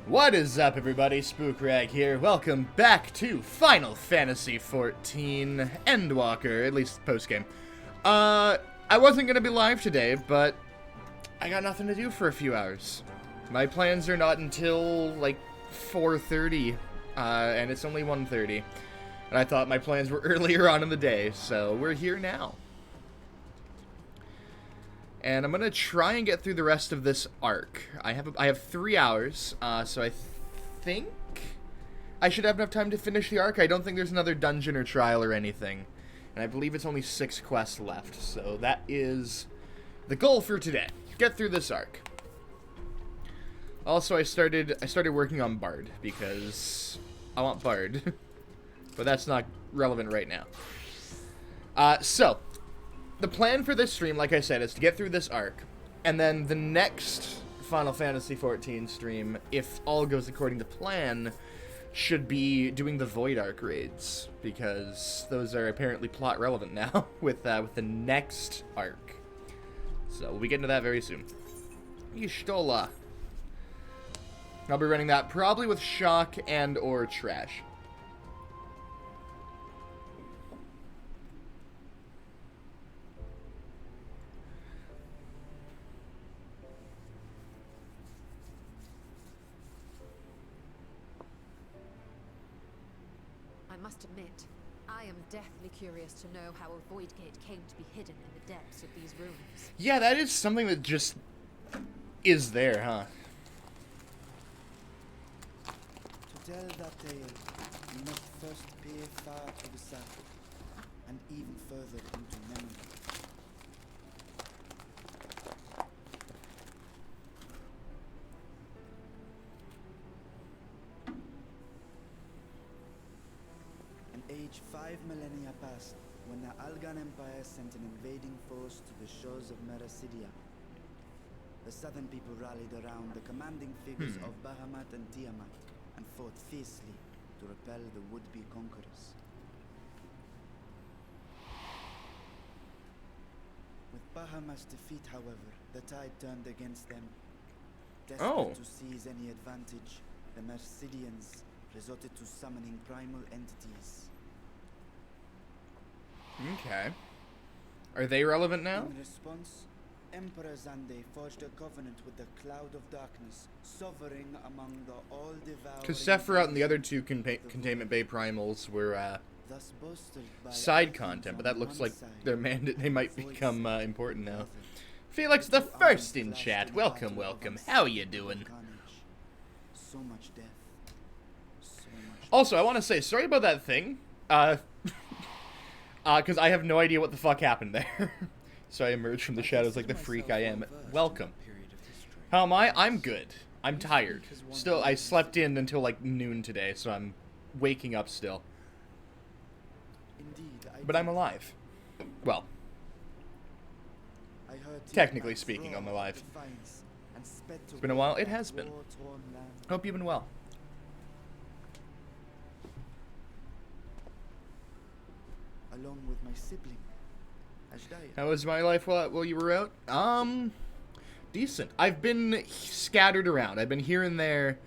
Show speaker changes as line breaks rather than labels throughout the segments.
What is up, everybody? Spookrag here. Welcome back to Final Fantasy XIV Endwalker, at least post-game. I wasn't going to be live today, but I got nothing to do for a few hours. My plans are not until, like, 4:30, and it's only 1:30. And I thought my plans were earlier on in the day, so we're here now. And I'm gonna try and get through the rest of this arc. I have 3 hours, so I think I should have enough time to finish the arc. I don't think there's another dungeon or trial or anything, and I believe it's only 6 quests left. So that is the goal for today: get through this arc. Also, I started working on Bard because I want Bard, but that's not relevant right now. So. The plan for this stream, like I said, is to get through this arc, and then the next Final Fantasy XIV stream, if all goes according to plan, should be doing the Void Arc raids, because those are apparently plot relevant now with the next arc. So we'll be getting to that very soon. Y'shtola. I'll be running that probably with Shock and or Trash.
I must admit, I am deathly curious to know how a void gate came to be hidden in the depths of these rooms.
Yeah, that is something that just is there, huh?
To tell that tale, you must first peer far to the south, and even further into memory. Age 5 millennia passed when the Algan Empire sent an invading force to the shores of Mericidia. The southern people rallied around the commanding figures of Bahamut and Tiamat and fought fiercely to repel the would-be conquerors. With Bahamut's defeat, however, the tide turned against them. Desperate to seize any advantage, the Mercidians resorted to summoning primal entities.
Okay. Are they relevant now?
In response, Emperor Zande forged a covenant with the Cloud of Darkness, sovereign among the all-devouring...
Because Sephiroth and the other two Containment Bay Primals were
thus boasted by
side content, but that looks like they're they might become important now. Felix the First in chat. Welcome, welcome. How you doing?
So much death. So much
Also, I want to say, sorry about that thing. Because I have no idea what the fuck happened there. So I emerged from the shadows like the freak I am. Welcome. How am I? I'm good. I'm tired. Still, I slept in until like noon today, so I'm waking up still. But I'm alive. Well, technically speaking, I'm alive. It's been a while. It has been. Hope you've been well.
Along with my sibling, Ashdaya.
How was my life while you were out? Decent. I've been scattered around. I've been here and there.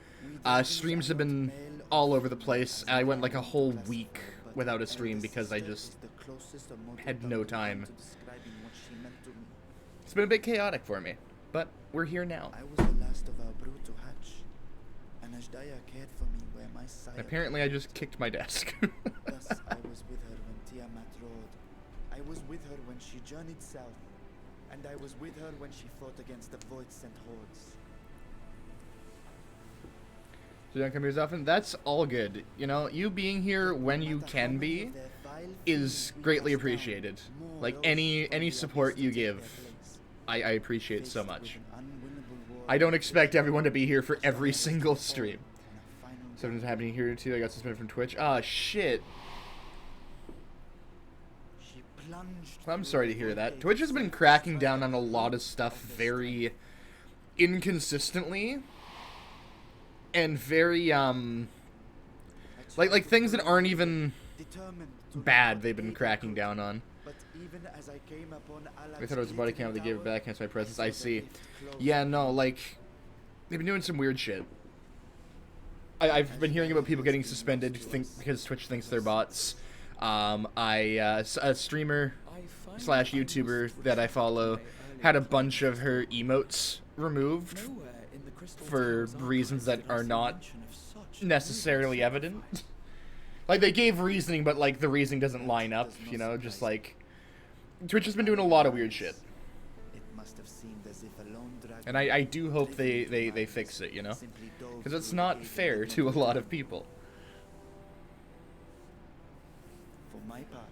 Streams have been all over the place. I went like a whole week without a stream because I just had no time. It's been a bit chaotic for me, but we're here now.
I was the last of our brood to hatch, and Ashdaya cared for me where my sire...
Apparently I just kicked my desk.
Thus, I was with her when Tiamat rode. I was with her when she journeyed south, and I was with her when she fought against the Void-sent hordes.
So you don't come here as often? That's all good. You know, you being here when you can be is greatly appreciated. Like, any support you give, I appreciate so much. I don't expect everyone to be here for every single stream. Something's happening here too. I got suspended from Twitch. Ah, shit. I'm sorry to hear that. Twitch has been cracking down on a lot of stuff very inconsistently. And very, like things that aren't even bad they've been cracking down on. I thought it was a body count, they gave it back against my presence. I see. Yeah, no, like, they've been doing some weird shit. I've been hearing about people getting suspended because Twitch thinks they're bots. A streamer slash YouTuber that I follow had a bunch of her emotes removed for reasons that are not necessarily evident. Like, they gave reasoning, but, like, the reasoning doesn't line up, you know, just, like... Twitch has been doing a lot of weird shit. And I do hope they fix it, you know? Because it's not fair to a lot of people.
For my part,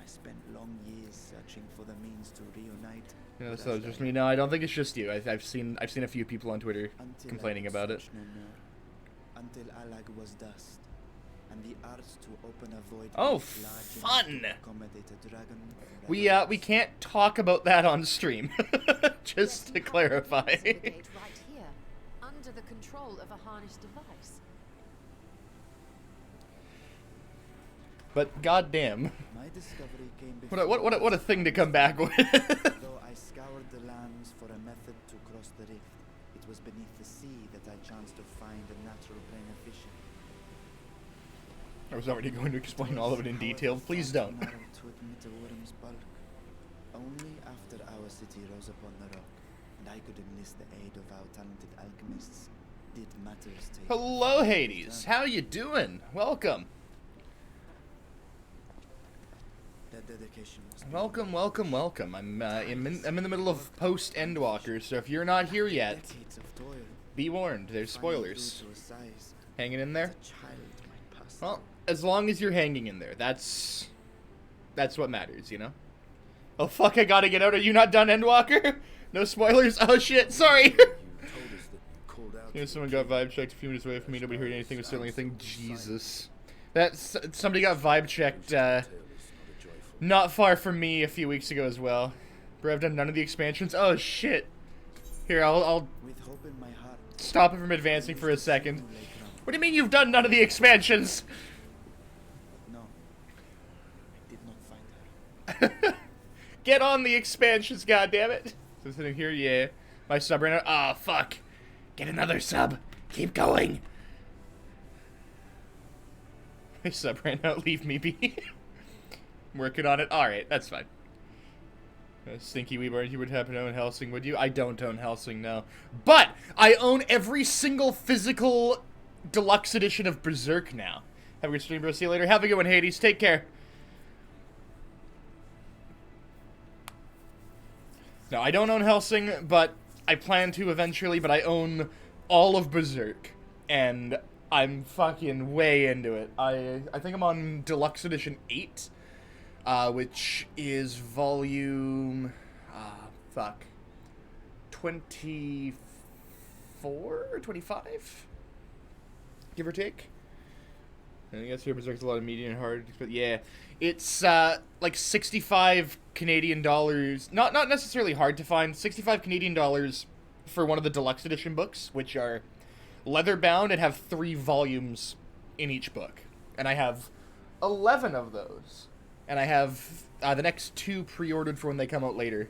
I spent long years searching for the means to reunite.
You know, so just me. No, I don't think it's just you. I've seen a few people on Twitter complaining about it.
Until Alag was dust, and the arts to open a void.
Oh, fun! We can't talk about that on stream. Just to clarify.
Right here, under the control of a harnessed device.
But goddamn,
My discovery came
what a thing to come back with.
Though I scoured the lands for a method to cross the rift, it was beneath the sea that I chanced to find a natural plane of fishing.
I was already going to explain all of it in detail. Please don't.
To admit a worm's bulk. Only after our city rose upon the rock, and I could enlist the aid of our talented alchemists, did matters take.
Hello, Hades. How you doing? Welcome.
Their dedication was
Welcome, welcome, welcome. I'm in the middle of post Endwalker, so if you're not here yet,
decades of toil.
be warned. There's spoilers.
Finally grew to a size
Hanging in there?
a child might pass.
Well, as long as you're hanging in there, that's what matters, you know? Oh fuck, I gotta get out. Are you not done, Endwalker? No spoilers? Oh shit, sorry! You know, someone got vibe checked a few minutes away from me. Nobody heard anything. Was certainly a thing. Jesus. Somebody got vibe checked, not far from me a few weeks ago as well. Bro, I've done none of the expansions. Oh shit. Here, I'll
With hope in my heart,
stop it from advancing for a second. What do you mean you've done none of the expansions?
no, I did not find her.
Get on the expansions, goddammit. So sitting here, yeah. My sub ran out. Ah, fuck. Get another sub. Keep going. My sub ran out. Leave me be. I'm working on it. Alright, that's fine. Stinky Weebar, you would happen to own Helsing, would you? I don't own Helsing, no. But I own every single physical deluxe edition of Berserk now. Have a good stream, bro. See you later. Have a good one, Hades. Take care. No, I don't own Helsing, but I plan to eventually, but I own all of Berserk. And I'm fucking way into it. I think I'm on Deluxe Edition 8, which is volume, 24 or 25? Give or take? I guess here Berserk's a lot of medium and hard, but yeah. It's, like 65 Canadian dollars. Not necessarily hard to find. 65 Canadian dollars for one of the deluxe edition books, which are leather bound and have 3 volumes in each book. And I have 11 of those. And I have the next 2 pre-ordered for when they come out later.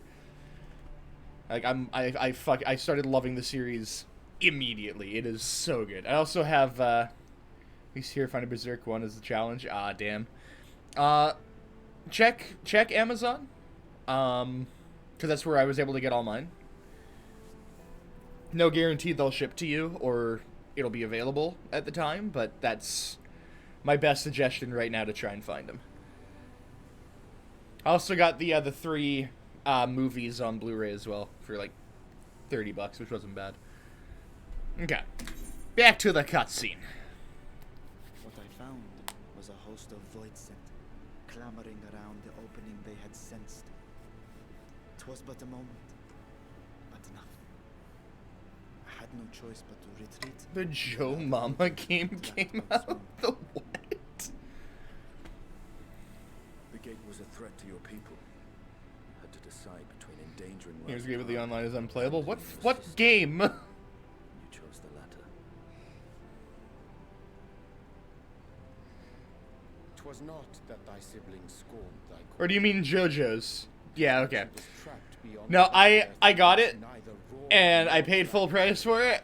Like I started loving the series immediately. It is so good. I also have at least here find a Berserk one as a challenge. Ah, damn. Check Amazon. Because that's where I was able to get all mine. No guarantee they'll ship to you or it'll be available at the time, but that's my best suggestion right now to try and find them. I also got the 3 movies on Blu-ray as well for like $30, which wasn't bad. Okay, back to the cutscene.
What I found was a host of Voidsent, clamoring around the opening they had sensed. 'Twas but a moment, but enough. I had no choice but to retreat.
The Joe Mama game came out? The what?
The gate was a threat to your people. You had to decide between endangering life.
Here's a game of the online is unplayable. What game?
You chose the latter.
'Twas not that thy siblings scorned thy cause.
Or do you mean JoJo's? Yeah, okay.
It was trapped beyond
No,
the
I
earth,
got it,
neither raw
and I
nor
paid full price for it,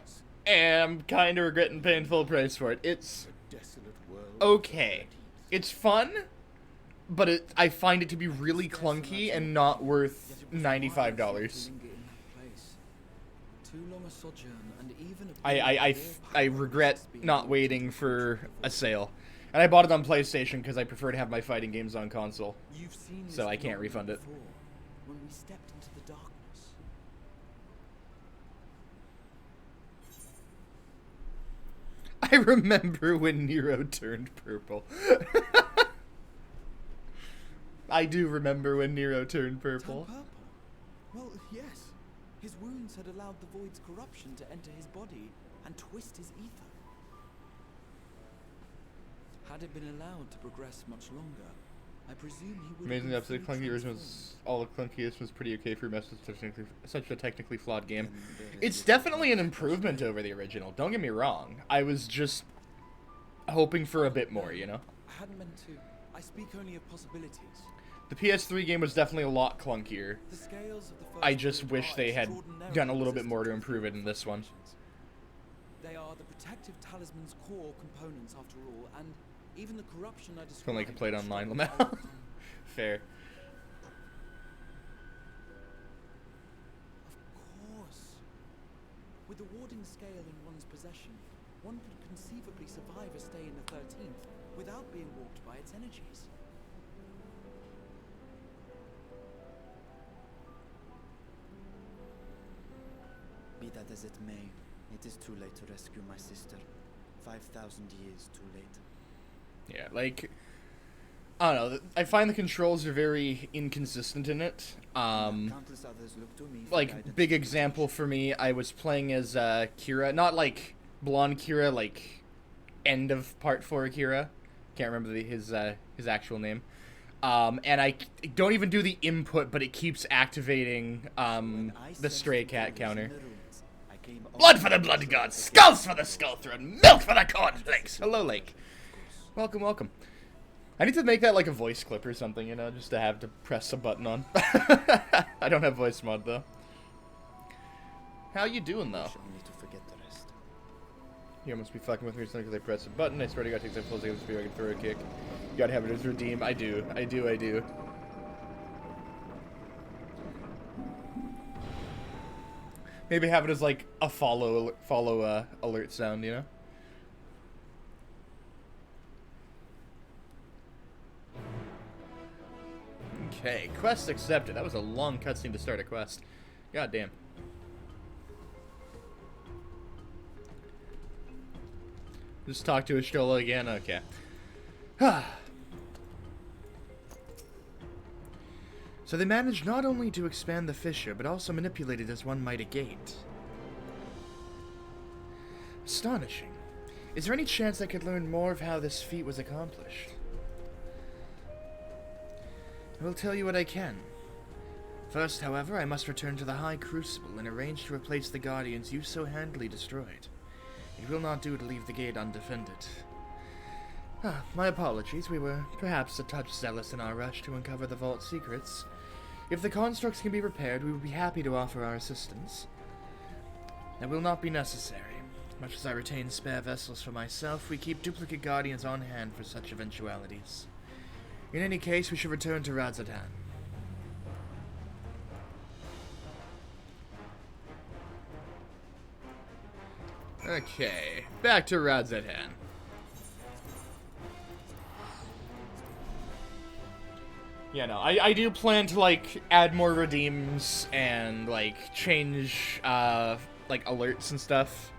am kind of regretting paying full price for it. It's
A desolate world.
okay. It's fun, but I find it to be really clunky and not worth $95.
Too long a sojourn, and even
I regret not waiting for a sale. And I bought it on PlayStation because I prefer to have my fighting games on console.
You've seen this
So I can't
moment
refund it.
before, when we stepped into the darkness.
I remember when Nero turned purple. I do remember when Nero turned purple.
Turn purple? Well, yes. His wounds had allowed the void's corruption to enter his body and twist his ether. Had it been allowed to progress much longer, I presume he would
Amazing
have
episode. Clunky original was all the clunkiest was pretty okay for a mess with such a technically flawed game. It's definitely an improvement over the original. Don't get me wrong. I was just hoping for a bit more, you know.
I hadn't meant to. I speak only of possibilities.
The PS3 game was definitely a lot clunkier.
The scales of the first
I just
void
wish
are
they had
extraordinarily
done a little bit
resistant
more to
to
improve it in this one.
They are the protective talisman's core components, after all, and even the corruption I described.
If only I could play it online,
struggled
Lamau.
to overcome.
Fair.
Of course. With the warding scale in one's possession, one could conceivably survive a stay in the 13th without being warped by its energies. Be that as it may, it is too late to rescue my sister. 5,000 years too late.
Yeah, like, I don't know. I find the controls are very inconsistent in it.
Countless others look to me for
Like,
guidance.
big example for me, I was playing as Kira. Not like blonde Kira, like end of part 4 Kira. Can't remember his actual name. And I don't even do the input, but it keeps activating
When I
the
sensed
stray
the
cat
wolves
counter.
in the ruins, I came
Blood for the blood gods, skulls for the skull throne, milk for the cornflakes. Hello, Lake. Welcome, welcome. I need to make that like a voice clip or something, you know, just to have to press a button on. I don't have voice mod though. How you doing though?
only to forget the rest.
You must be fucking with me or something because I pressed a button. I swear to God, it takes a full second to speed. I can throw a kick. You gotta have it as redeem. I do. I do. Maybe have it as like a follow alert sound, you know? Okay, quest accepted. That was a long cutscene to start a quest. God damn. Just talk to Ashtola again? Okay. So they managed not only to expand the fissure, but also manipulate it as one might a gate. Astonishing. Is there any chance I could learn more of how this feat was accomplished? I will tell you what I can. First, however, I must return to the High Crucible and arrange to replace the Guardians you so handily destroyed. It will not do to leave the gate undefended. My apologies. We were perhaps a touch zealous in our rush to uncover the vault's secrets. If the constructs can be repaired, we would be happy to offer our assistance. That will not be necessary. Much as I retain spare vessels for myself, we keep duplicate Guardians on hand for such eventualities. In any case, we should return to Radzatan. Okay, back to Radzatan. Yeah, no, I do plan to, like, add more redeems and, like, change, like, alerts and stuff.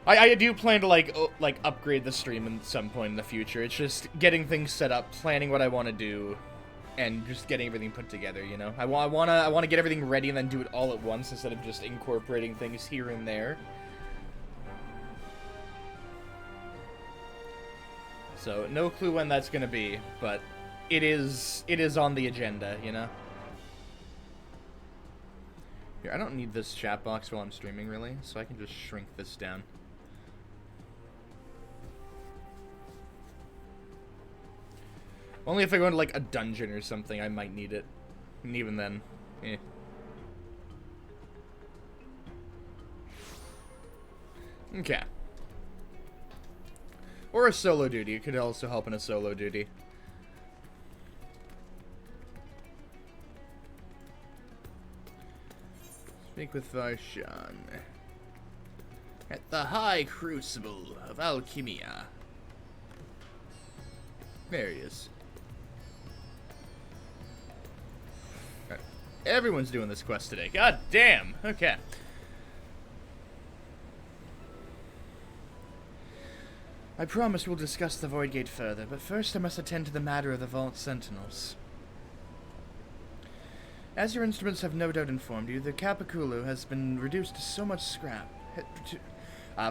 I do plan to, like, upgrade the stream at some point in the future. It's just getting things set up, planning what I want to do, and just getting everything put together, you know? I want to get everything ready and then do it all at once instead of just incorporating things here and there. So, no clue when that's going to be, but it is on the agenda, you know? Here, I don't need this chat box while I'm streaming, really, so I can just shrink this down. Only if I go into, like, a dungeon or something, I might need it. And even then, eh. Okay. Or a solo duty. It could also help in a solo duty. Speak with Varshan. At the High Crucible of Alchemia. There he is. Alright. Everyone's doing this quest today. God damn! Okay. I promise we'll discuss the Void Gate further, but first I must attend to the matter of the Vault Sentinels. As your instruments have no doubt informed you, the Capiculu has been reduced to so much scrap.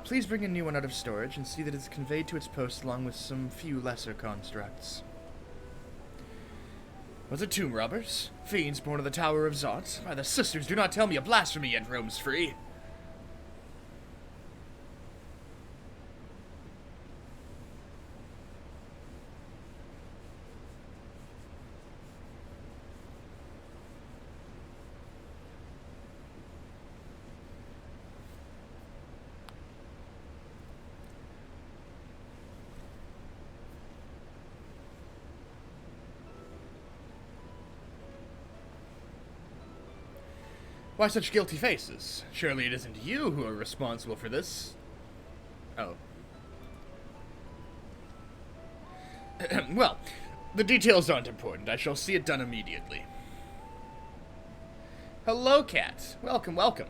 Please bring a new one out of storage and see that it's conveyed to its post along with some few lesser constructs. Was it tomb robbers? Fiends born of the Tower of Zot? By the sisters, do not tell me a blasphemy yet roams free. Why such guilty faces? Surely it isn't you who are responsible for this. Oh. Well, the details aren't important. I shall see it done immediately. Hello, Cat. Welcome, welcome.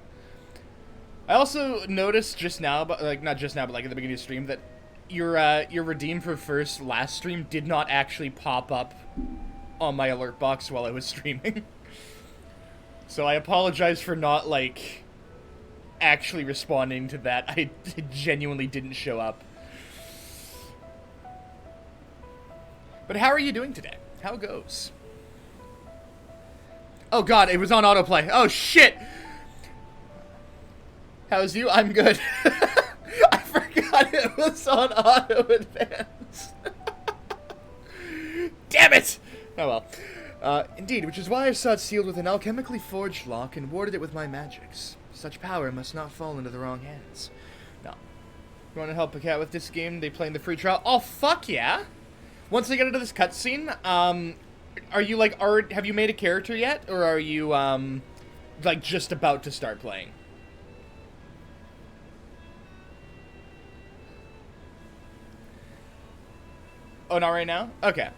I also noticed just now, but like not just now, but like at the beginning of the stream, that your redeem for first last stream did not actually pop up on my alert box while I was streaming. So I apologize for not, like, actually responding to that. It genuinely didn't show up. But how are you doing today? How goes? Oh god, it was on autoplay. Oh shit! How's you? I'm good. I forgot it was on auto advance. Damn it! Oh well. Indeed, which is why I saw it sealed with an alchemically forged lock and warded it with my magics. Such power must not fall into the wrong hands. Now, you want to help a cat with this game? They play in the free trial. Oh, fuck yeah! Once I get into this cutscene, are you, like, have you made a character yet? Or are you, like, just about to start playing? Oh, not right now? Okay.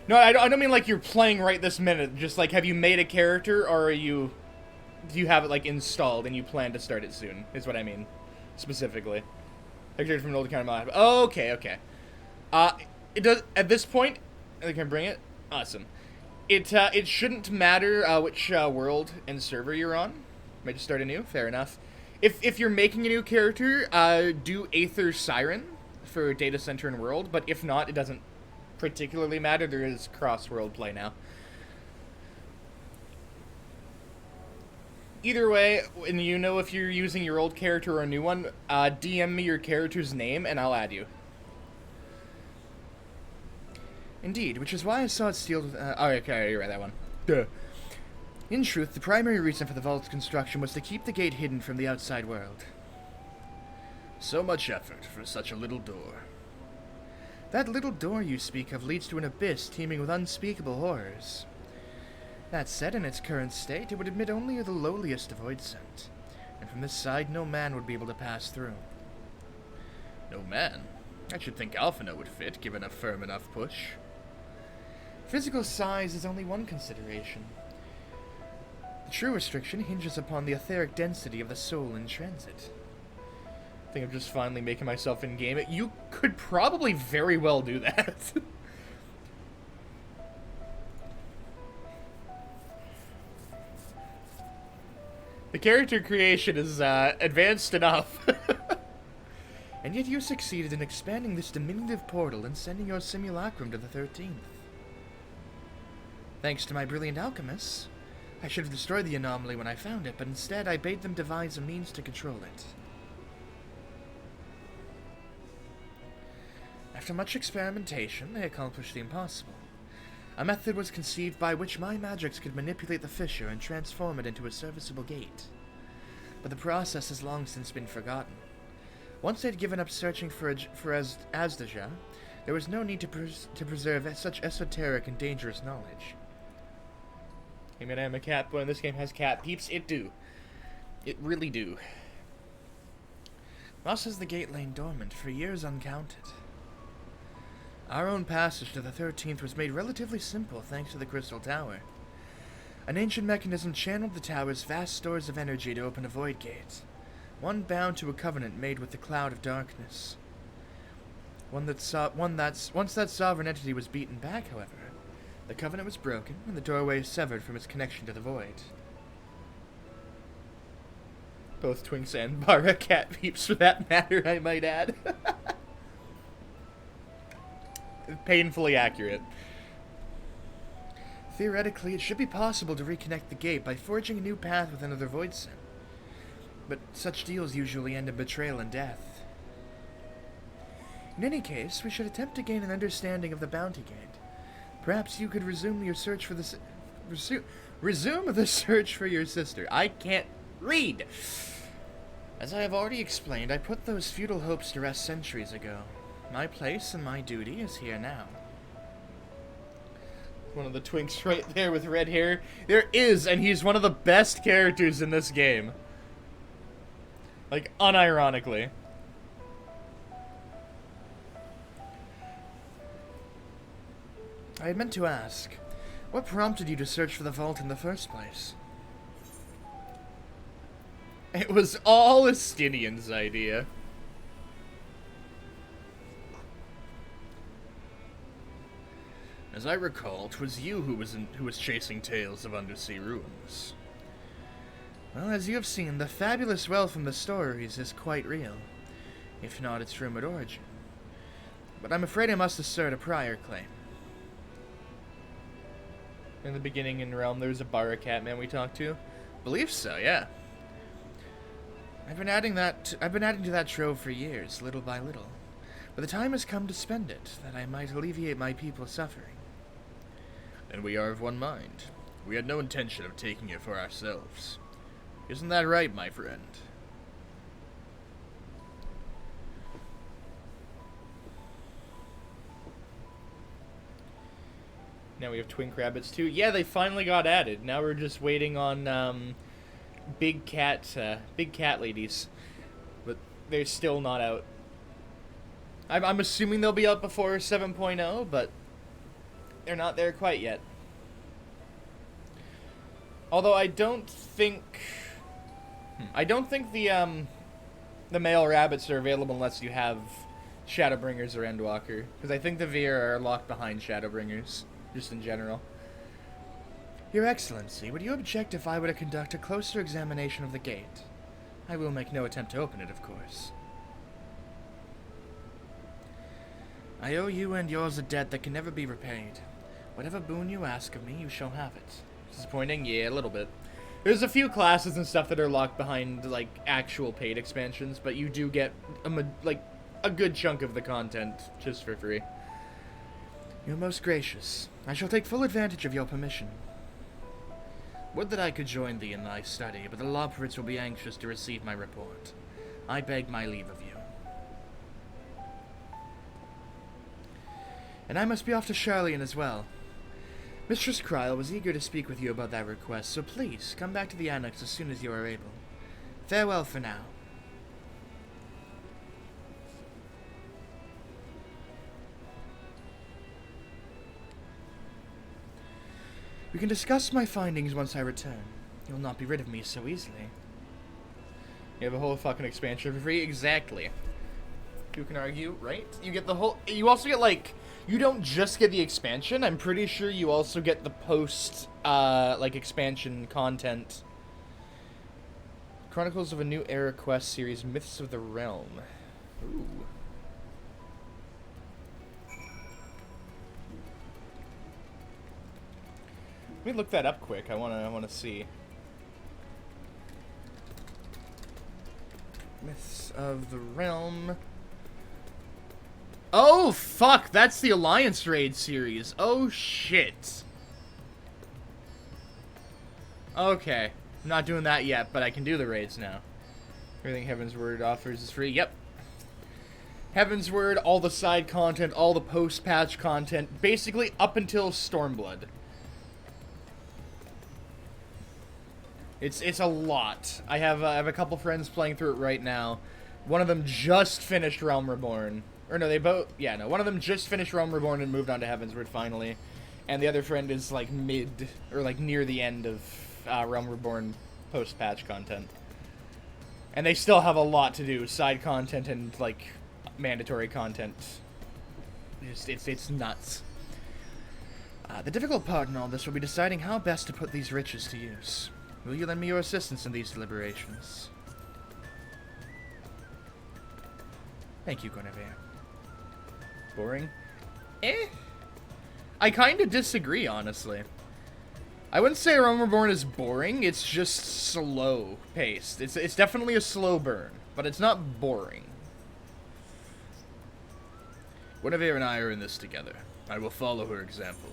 No, I don't mean like you're playing right this minute. Just like, have you made a character, or do you have it like installed and you plan to start it soon? Is what I mean, specifically. Character from an old account of mine. Okay, okay. It does at this point. I can bring it. Awesome. It shouldn't matter which world and server you're on. Might just start anew. Fair enough. If you're making a new character, do Aether Siren for data center and world. But if not, it doesn't particularly matter. There is cross-world play now. Either way, and you know if you're using your old character or a new one, DM me your character's name and I'll add you. Indeed, which is why I saw it sealed with... oh, okay, you're right, that one. Duh. In truth, the primary reason for the vault's construction was to keep the gate hidden from the outside world. So much effort for such a little door. That little door you speak of leads to an abyss teeming with unspeakable horrors. That said, in its current state, it would admit only the lowliest of void scent, and from this side no man would be able to pass through. No man? I should think Alphina would fit, given a firm enough push. Physical size is only one consideration. The true restriction hinges upon the etheric density of the soul in transit. I think I'm just finally making myself in-game. You could probably very well do that. The character creation is advanced enough. And yet you succeeded in expanding this diminutive portal and sending your simulacrum to the 13th. Thanks to my brilliant alchemists, I should have destroyed the anomaly when I found it, but instead I bade them devise a means to control it. After much experimentation, they accomplished the impossible. A method was conceived by which my magics could manipulate the fissure and transform it into a serviceable gate. but the process has long since been forgotten. Once they'd given up searching for Azdaja, there was no need to preserve such esoteric and dangerous knowledge. I mean, I am a cat, but when this game has cat peeps, it do. It really do. Thus has the gate lain dormant for years uncounted. Our own passage to the 13th was made relatively simple thanks to the Crystal Tower. An ancient mechanism channeled the tower's vast stores of energy to open a void gate, one bound to a covenant made with the Cloud of Darkness. Once that sovereign entity was beaten back, however, the covenant was broken and the doorway severed from its connection to the void. Both Twinks and Bara cat peeps, for that matter, I might add. Painfully accurate. Theoretically, it should be possible to reconnect the gate by forging a new path with another void sim. But such deals usually end in betrayal and death. In any case, we should attempt to gain an understanding of the bounty gate. Perhaps you could resume your search for the resume the search for your sister. I can't read. As I have already explained, I put those futile hopes to rest centuries ago. My place and my duty is here now. One of the twinks right there with red hair. There is, and he's one of the best characters in this game. Like, unironically. I had meant to ask, what prompted you to search for the vault in the first place? It was all Estinian's idea. As I recall, 'twas you who was chasing tales of undersea ruins. Well, as you have seen, the fabulous wealth from the stories is quite real, if not its rumored origin. But I'm afraid I must assert a prior claim. In the beginning in Realm, there was a Bara Catman we talked to. Believe so, yeah. I've been adding to that trove for years, little by little. But the time has come to spend it, that I might alleviate my people's suffering. And we are of one mind. We had no intention of taking it for ourselves. Isn't that right, my friend? Now we have twink rabbits too. Yeah, they finally got added. Now we're just waiting on big cat ladies, but they're still not out. I'm assuming they'll be out before 7.0, but they're not there quite yet. Although I don't think the male rabbits are available unless you have Shadowbringers or Endwalker, because I think the Veer are locked behind Shadowbringers, just in general. Your Excellency, would you object if I were to conduct a closer examination of the gate? I will make no attempt to open it, of course. I owe you and yours a debt that can never be repaid. Whatever boon you ask of me, you shall have it. Disappointing? Yeah, a little bit. There's a few classes and stuff that are locked behind, like, actual paid expansions, but you do get, a good chunk of the content just for free. You're most gracious. I shall take full advantage of your permission. Would that I could join thee in thy study, but the Lobfrits will be anxious to receive my report. I beg my leave of you. And I must be off to Charlian as well. Mistress Kryl was eager to speak with you about that request, so please, come back to the annex as soon as you are able. Farewell for now. We can discuss my findings once I return. You'll not be rid of me so easily. You have a whole fucking expansion for free? Exactly. Who can argue, right? You get the whole... You also get, like... You don't just get the expansion. I'm pretty sure you also get the post, expansion content. Chronicles of a New Era Quest series, Myths of the Realm. Ooh. Let me look that up quick. I wanna see. Myths of the Realm. Oh, fuck! That's the Alliance Raid series. Oh, shit. Okay. I'm not doing that yet, but I can do the raids now. Everything Heaven's Word offers is free. Yep. Heaven's Word, all the side content, all the post-patch content, basically up until Stormblood. It's a lot. I have a couple friends playing through it right now. One of them just finished Realm Reborn. Or no, they both... Yeah, no. One of them just finished Realm Reborn and moved on to Heaven's Word finally. And the other friend is, like, mid... Or, like, near the end of Realm Reborn post-patch content. And they still have a lot to do. Side content and, like, mandatory content. It's nuts. The difficult part in all this will be deciding how best to put these riches to use. Will you lend me your assistance in these deliberations? Thank you, Guinevere. Boring? I kind of disagree, honestly. I wouldn't say Realm Reborn is boring, it's just slow-paced. It's definitely a slow burn, but it's not boring. Guinevere and I are in this together. I will follow her example.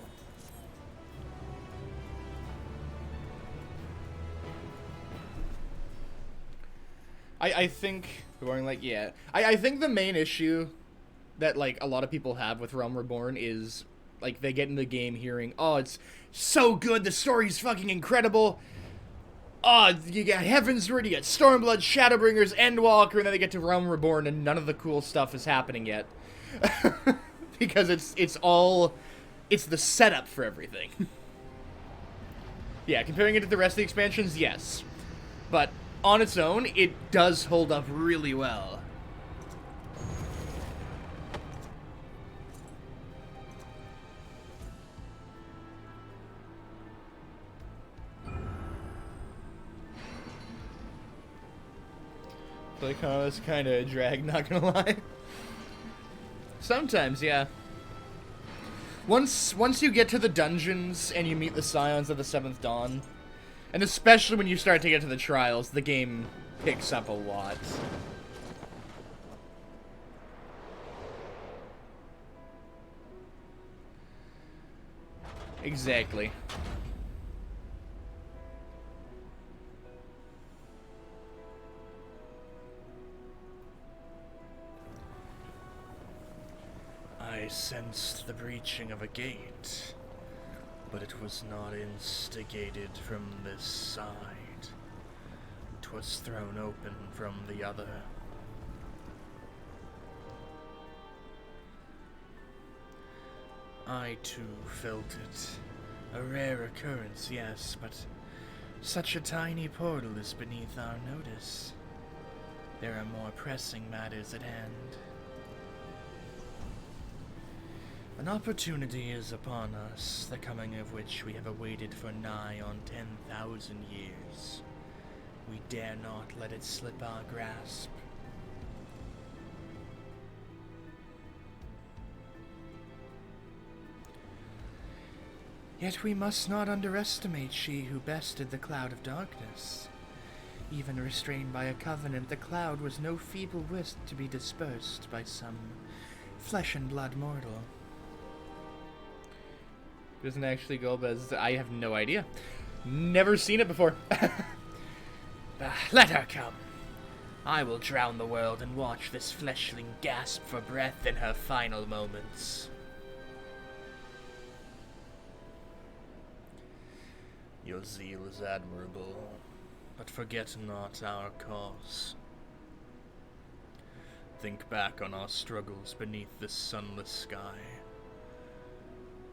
I think... Boring, like, yeah. I think the main issue that, like, a lot of people have with Realm Reborn is, like, they get in the game hearing, oh, it's so good, the story's fucking incredible. Oh, you got Heaven's Word, you got Stormblood, Shadowbringers, Endwalker, and then they get to Realm Reborn and none of the cool stuff is happening yet. Because it's the setup for everything. Yeah, comparing it to the rest of the expansions, yes. But on its own, it does hold up really well. Like, oh, it's kind of a drag, not gonna lie. Sometimes, yeah. Once you get to the dungeons and you meet the Scions of the Seventh Dawn, and especially when you start to get to the trials, the game picks up a lot. Exactly. I sensed the breaching of a gate, but it was not instigated from this side. 'Twas thrown open from the other. I too felt it. A rare occurrence, yes, but such a tiny portal is beneath our notice. There are more pressing matters at hand. An opportunity is upon us, the coming of which we have awaited for nigh on 10,000 years. We dare not let it slip our grasp. Yet we must not underestimate she who bested the cloud of darkness. Even restrained by a covenant, the cloud was no feeble wisp to be dispersed by some flesh and blood mortal. Doesn't actually go, but I have no idea. Never seen it before. Let her come. I will drown the world and watch this fleshling gasp for breath in her final moments. Your zeal is admirable, but forget not our cause. Think back on our struggles beneath this sunless sky.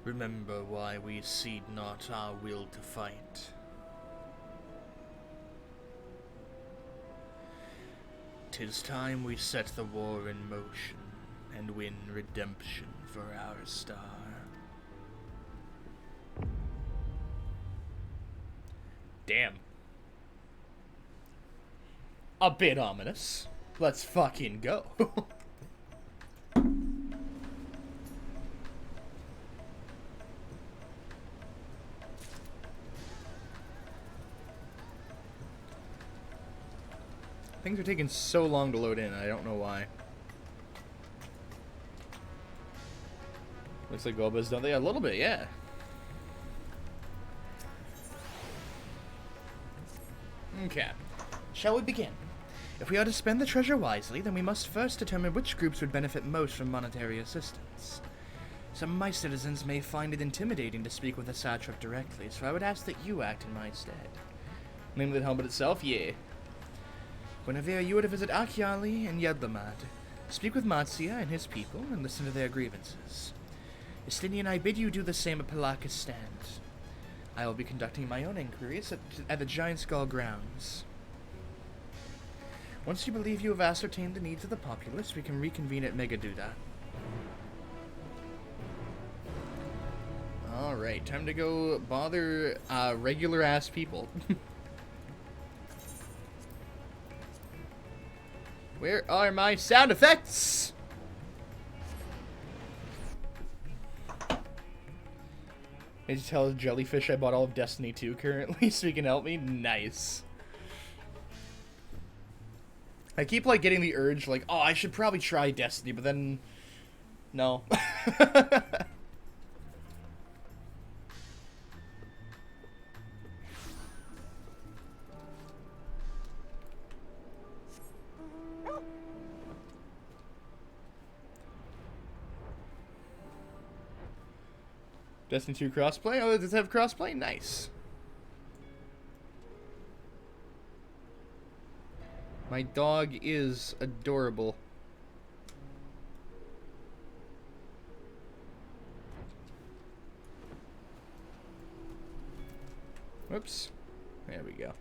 Remember why we cede not our will to fight. 'Tis time we set the war in motion and win redemption for our star. Damn. A bit ominous. Let's fucking go. Things are taking so long to load in, I don't know why. Looks like Golba's done. A little bit, yeah. Okay. Shall we begin? If we are to spend the treasure wisely, then we must first determine which groups would benefit most from monetary assistance. Some of my citizens may find it intimidating to speak with the satrap directly, so I would ask that you act in my stead. Name of the helmet itself? Yeah. Guinevere, you are to visit Achiali and Yedlamad. Speak with Matsia and his people, and listen to their grievances. Estinian, I bid you do the same at Palakis Stand. I will be conducting my own inquiries at the Giant Skull grounds. Once you believe you have ascertained the needs of the populace, we can reconvene at Megaduda. Alright, time to go bother regular-ass people. Where are my sound effects? Did you tell Jellyfish I bought all of Destiny 2 currently so he can help me? Nice. I keep, like, getting the urge, like, oh, I should probably try Destiny, but then... No. Destiny 2 crossplay? Oh, does it have crossplay? Nice. My dog is adorable. Whoops. There we go.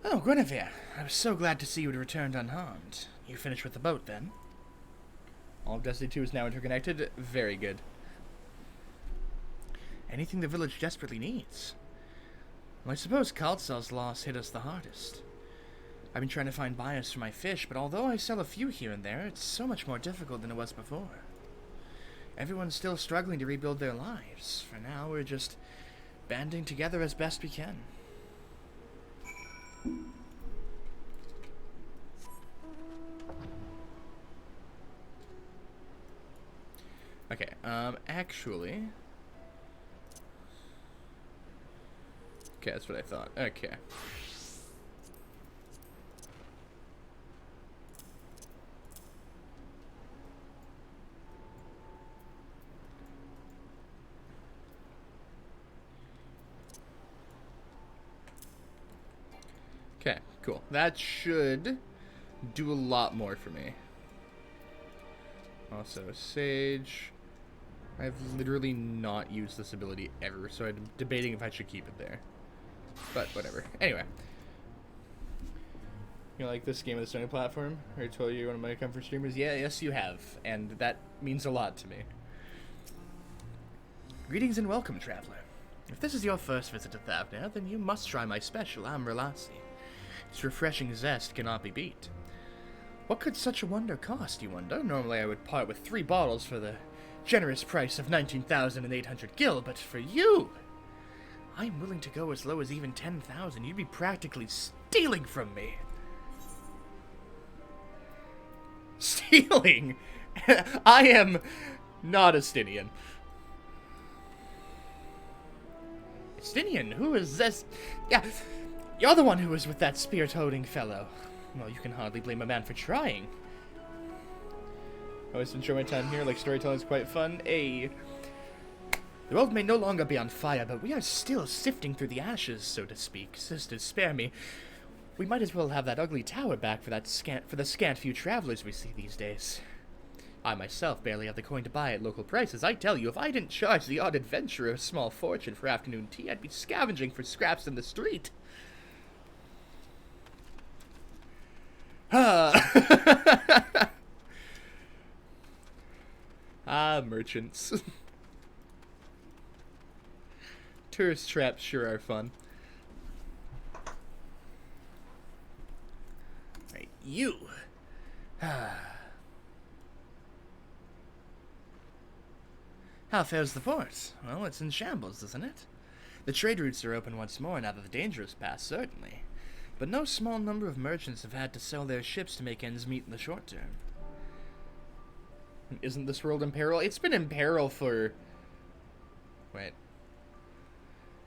Oh, Guinevere. I was so glad to see you had returned unharmed. You finished with the boat, then? All of Destiny 2 is now interconnected. Very good. Anything the village desperately needs. Well, I suppose Kaltzal's loss hit us the hardest. I've been trying to find buyers for my fish, but although I sell a few here and there, it's so much more difficult than it was before. Everyone's still struggling to rebuild their lives. For now, we're just banding together as best we can. Okay, actually... Okay, that's what I thought. Okay. Okay, cool. That should do a lot more for me. Also, Sage. I've literally not used this ability ever, so I'm debating if I should keep it there. But whatever. Anyway. You like this game of the Sony platform? I told you one of my comfort streamers? Yeah, yes you have. And that means a lot to me. Greetings and welcome, traveler. If this is your first visit to Thavnir, then you must try my special Amber Lassie. Its refreshing zest cannot be beat. What could such a wonder cost, you wonder? Normally I would part with 3 bottles for the generous price of 19,800 gil, but for you... I'm willing to go as low as even 10,000. You'd be practically stealing from me. Stealing? I am not Estinian. Estinian? Who is this? Yeah, you're the one who was with that spear-toting fellow. Well, you can hardly blame a man for trying. I always enjoy my time here, like storytelling is quite fun. The world may no longer be on fire, but we are still sifting through the ashes, so to speak. Sisters, spare me. We might as well have that ugly tower back for the scant few travelers we see these days. I myself barely have the coin to buy at local prices. I tell you, if I didn't charge the odd adventurer a small fortune for afternoon tea, I'd be scavenging for scraps in the street. Ah, merchants. Tourist traps sure are fun. Right, you. How fares the port? Well, it's in shambles, isn't it? The trade routes are open once more now that the danger is past, certainly. But no small number of merchants have had to sell their ships to make ends meet in the short term. Isn't this world in peril? It's been in peril for... Wait.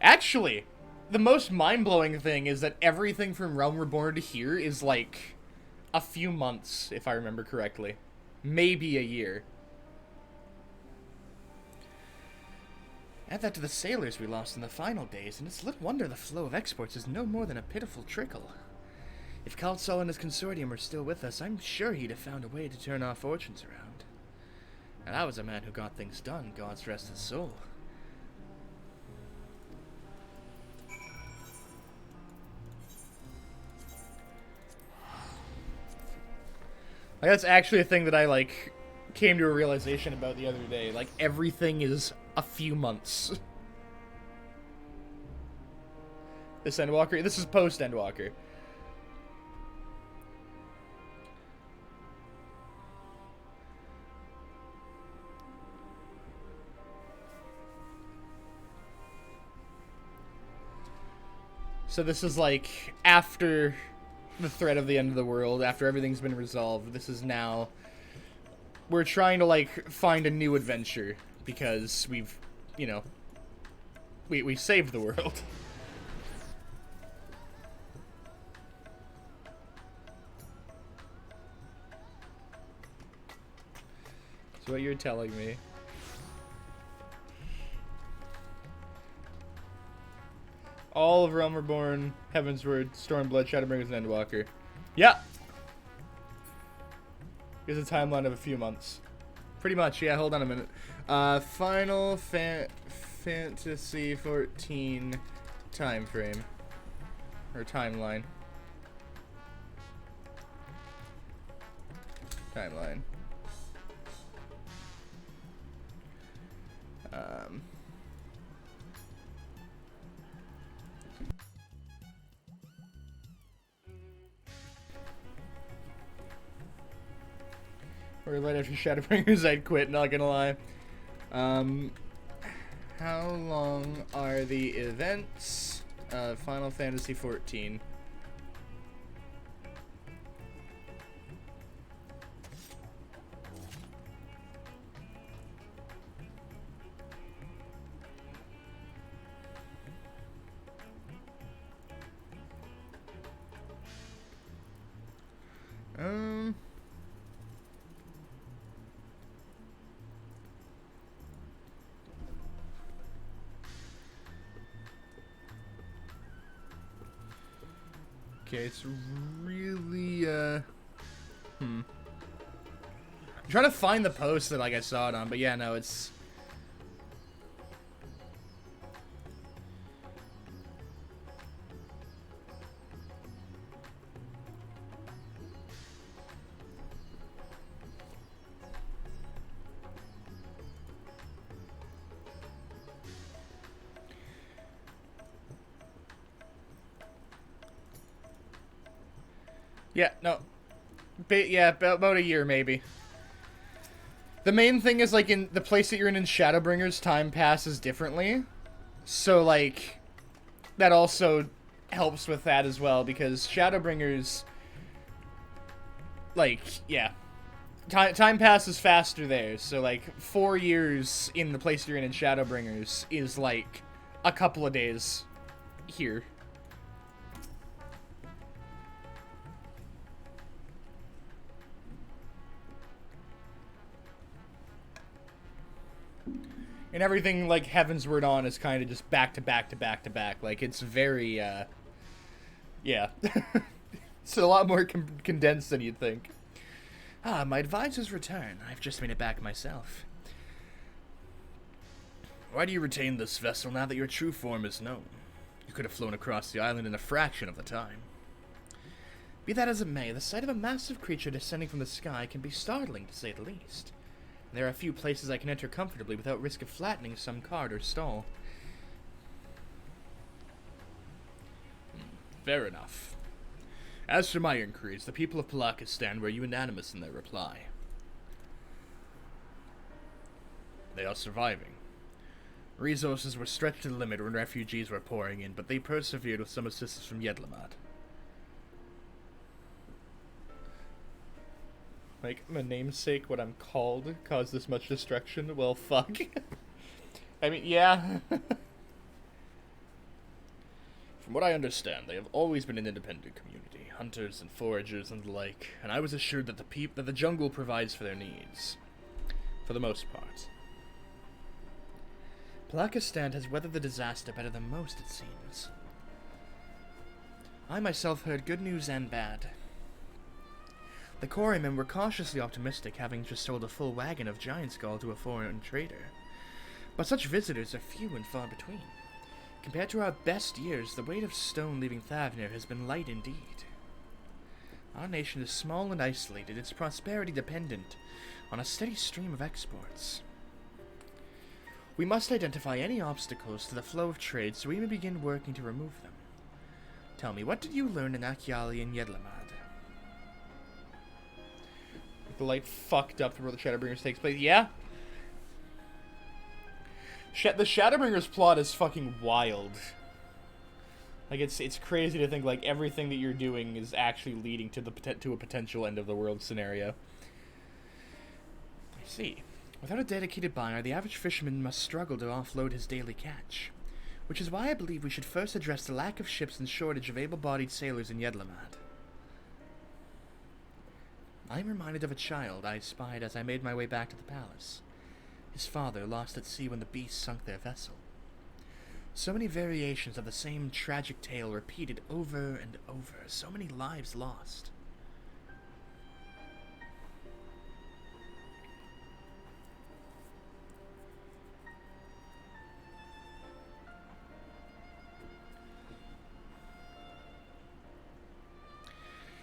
Actually, the most mind-blowing thing is that everything from Realm Reborn to here is, like, a few months, if I remember correctly. Maybe a year. Add that to the sailors we lost in the final days, and it's little wonder the flow of exports is no more than a pitiful trickle. If Kalsal and his consortium were still with us, I'm sure he'd have found a way to turn our fortunes around. And that was a man who got things done, God's rest his soul. Like, that's actually a thing that I, like, came to a realization about the other day. Like, everything is a few months. This Endwalker, this is post Endwalker. So this is like after the threat of the end of the world, after everything's been resolved. This is now, we're trying to like find a new adventure because we've, you know, we saved the world. That's what you're telling me. All of Realm Reborn, Heavensward, Stormblood, Shadowbringers, and Endwalker. Yeah! Here's a timeline of a few months. Pretty much, yeah, hold on a minute. Final Fantasy 14 time frame. Or timeline. Timeline. Or right after Shadowbringers, I'd quit, not gonna lie. How long are the events of Final Fantasy 14? Okay, it's really, I'm trying to find the post that, like, I saw it on, but yeah, no, it's... Yeah, no. Yeah, about a year, maybe. The main thing is, like, in the place that you're in Shadowbringers, time passes differently. So, like, that also helps with that as well, because Shadowbringers, like, yeah. Time passes faster there, so, like, 4 years in the place you're in Shadowbringers is, like, a couple of days here. And everything, like, Heavensward on is kind of just back to back to back to back. Like, it's very, yeah. It's a lot more condensed than you'd think. Ah, my advisor's return. I've just made it back myself. Why do you retain this vessel now that your true form is known? You could have flown across the island in a fraction of the time. Be that as it may, the sight of a massive creature descending from the sky can be startling, to say the least. There are a few places I can enter comfortably without risk of flattening some cart or stall. Fair enough. As for my inquiries, the people of Palakistan were unanimous in their reply. They are surviving. Resources were stretched to the limit when refugees were pouring in, but they persevered with some assistance from Yedlamad. Like, my namesake, what I'm called, caused this much destruction? Well, fuck. I mean, yeah. From what I understand, they have always been an independent community, hunters and foragers and the like, and I was assured that the jungle provides for their needs, for the most part. Palakistan has weathered the disaster better than most, it seems. I myself heard good news and bad. The quarrymen were cautiously optimistic, having just sold a full wagon of giant skull to a foreign trader. But such visitors are few and far between. Compared to our best years, the weight of stone leaving Thavnir has been light indeed. Our nation is small and isolated, its prosperity dependent on a steady stream of exports. We must identify any obstacles to the flow of trade so we may begin working to remove them. Tell me, what did you learn in Akyali and Yedlamad? The light fucked up where the Shadowbringers takes place. Yeah? The Shadowbringers plot is fucking wild. Like, it's crazy to think, like, everything that you're doing is actually leading to a potential end of the world scenario. I see. Without a dedicated buyer, the average fisherman must struggle to offload his daily catch. Which is why I believe we should first address the lack of ships and shortage of able-bodied sailors in Yedlamad. I am reminded of a child I spied as I made my way back to the palace. His father lost at sea when the beast sunk their vessel. So many variations of the same tragic tale repeated over and over, so many lives lost.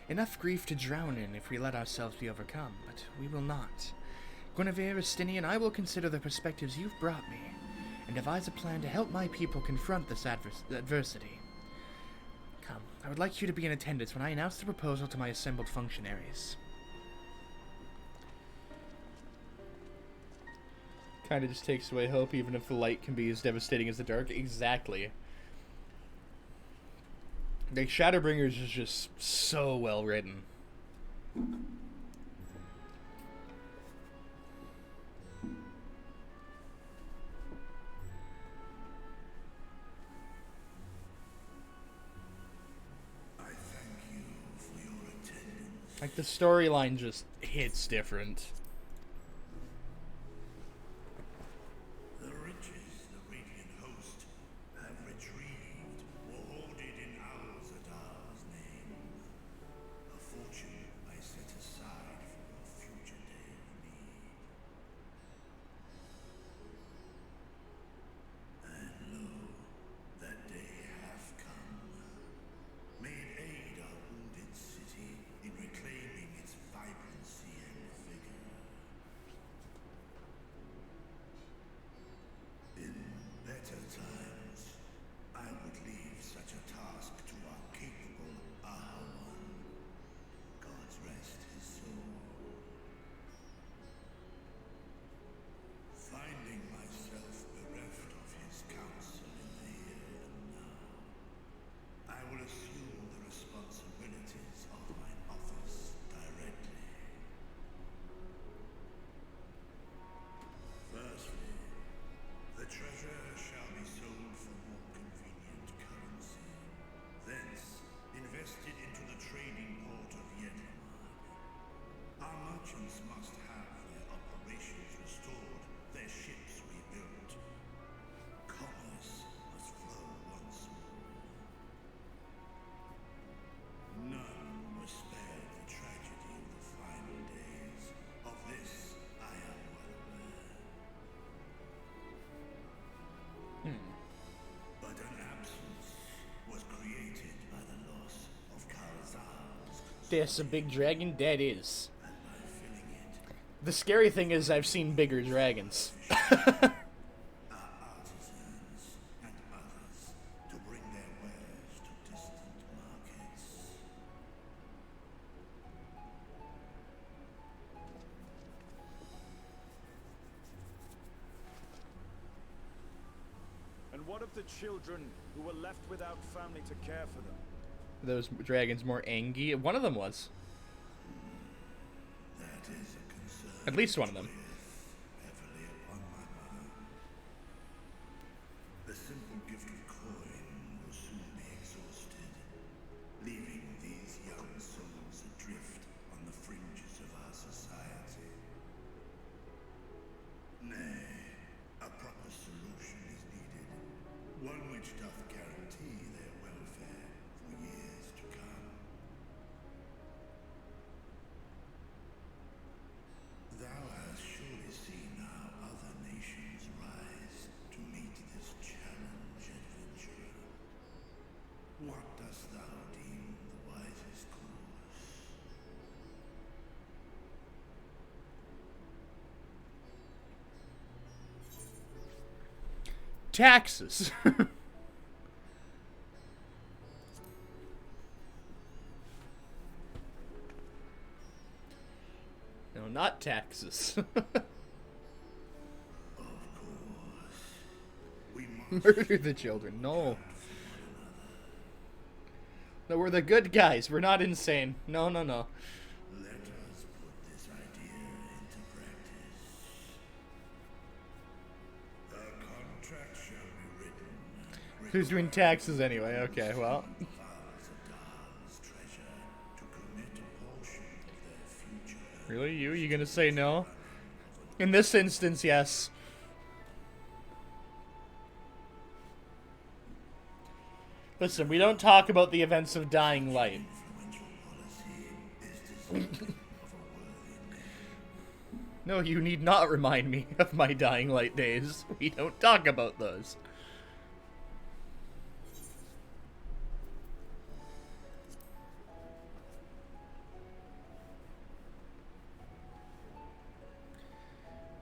Enough grief to drown in if we let ourselves be overcome, but we will not. Guinevere, Estinian, I will consider the perspectives you've brought me, and devise a plan to help my people confront this adversity. Come, I would like you to be in attendance when I announce the proposal to my assembled functionaries. Kinda just takes away hope, even if the light can be as devastating as the dark. Exactly. The Shadowbringers is just so well written. Like, the storyline just hits different.
The riches the Radiant Host have retrieved were hoarded in Al-Zadar's name. A fortune I set aside for a future day of need. And lo, that day hath come. May it aid our wounded city in reclaiming its vibrancy and vigor. In better times, I would leave such a task to our capable Ahawan. God's rest his soul. Finding myself bereft of his counsel in the here and now, I will assume the responsibilities of my office directly. Firstly, the treasure shall be sold for more convenient currency. Thence, invested into the trading port of Yedlamad. Our merchants must have their operations restored, their ships rebuilt. Commerce must flow once more. None were spared the tragedy of the final days. Of this, I am well aware. But an absence was created by the loss of Karazar's
There's a big dragon, that is.
and by filling it,
The scary thing is I've seen bigger dragons.
our artisans and others to bring their wares to distant markets.
And what of the children who were left without family to care for them?
Those dragons more angry. One of them was.
That is a concern
At least one of them.
heavily upon my mind. The simple gift of coin will soon be exhausted.
Taxes. No, not taxes. Murder the children. No. No, we're the good guys. We're not insane. No, no, no.
Let us put this idea into practice. A contract shall be written.
Who's doing taxes anyway? Okay, well.
Files of Dahl's treasure to commit a portion of their future.
Really? You gonna say no? In this instance, yes. Listen, we don't talk about the events of Dying Light. No, you need not remind me of my Dying Light days. We don't talk about those.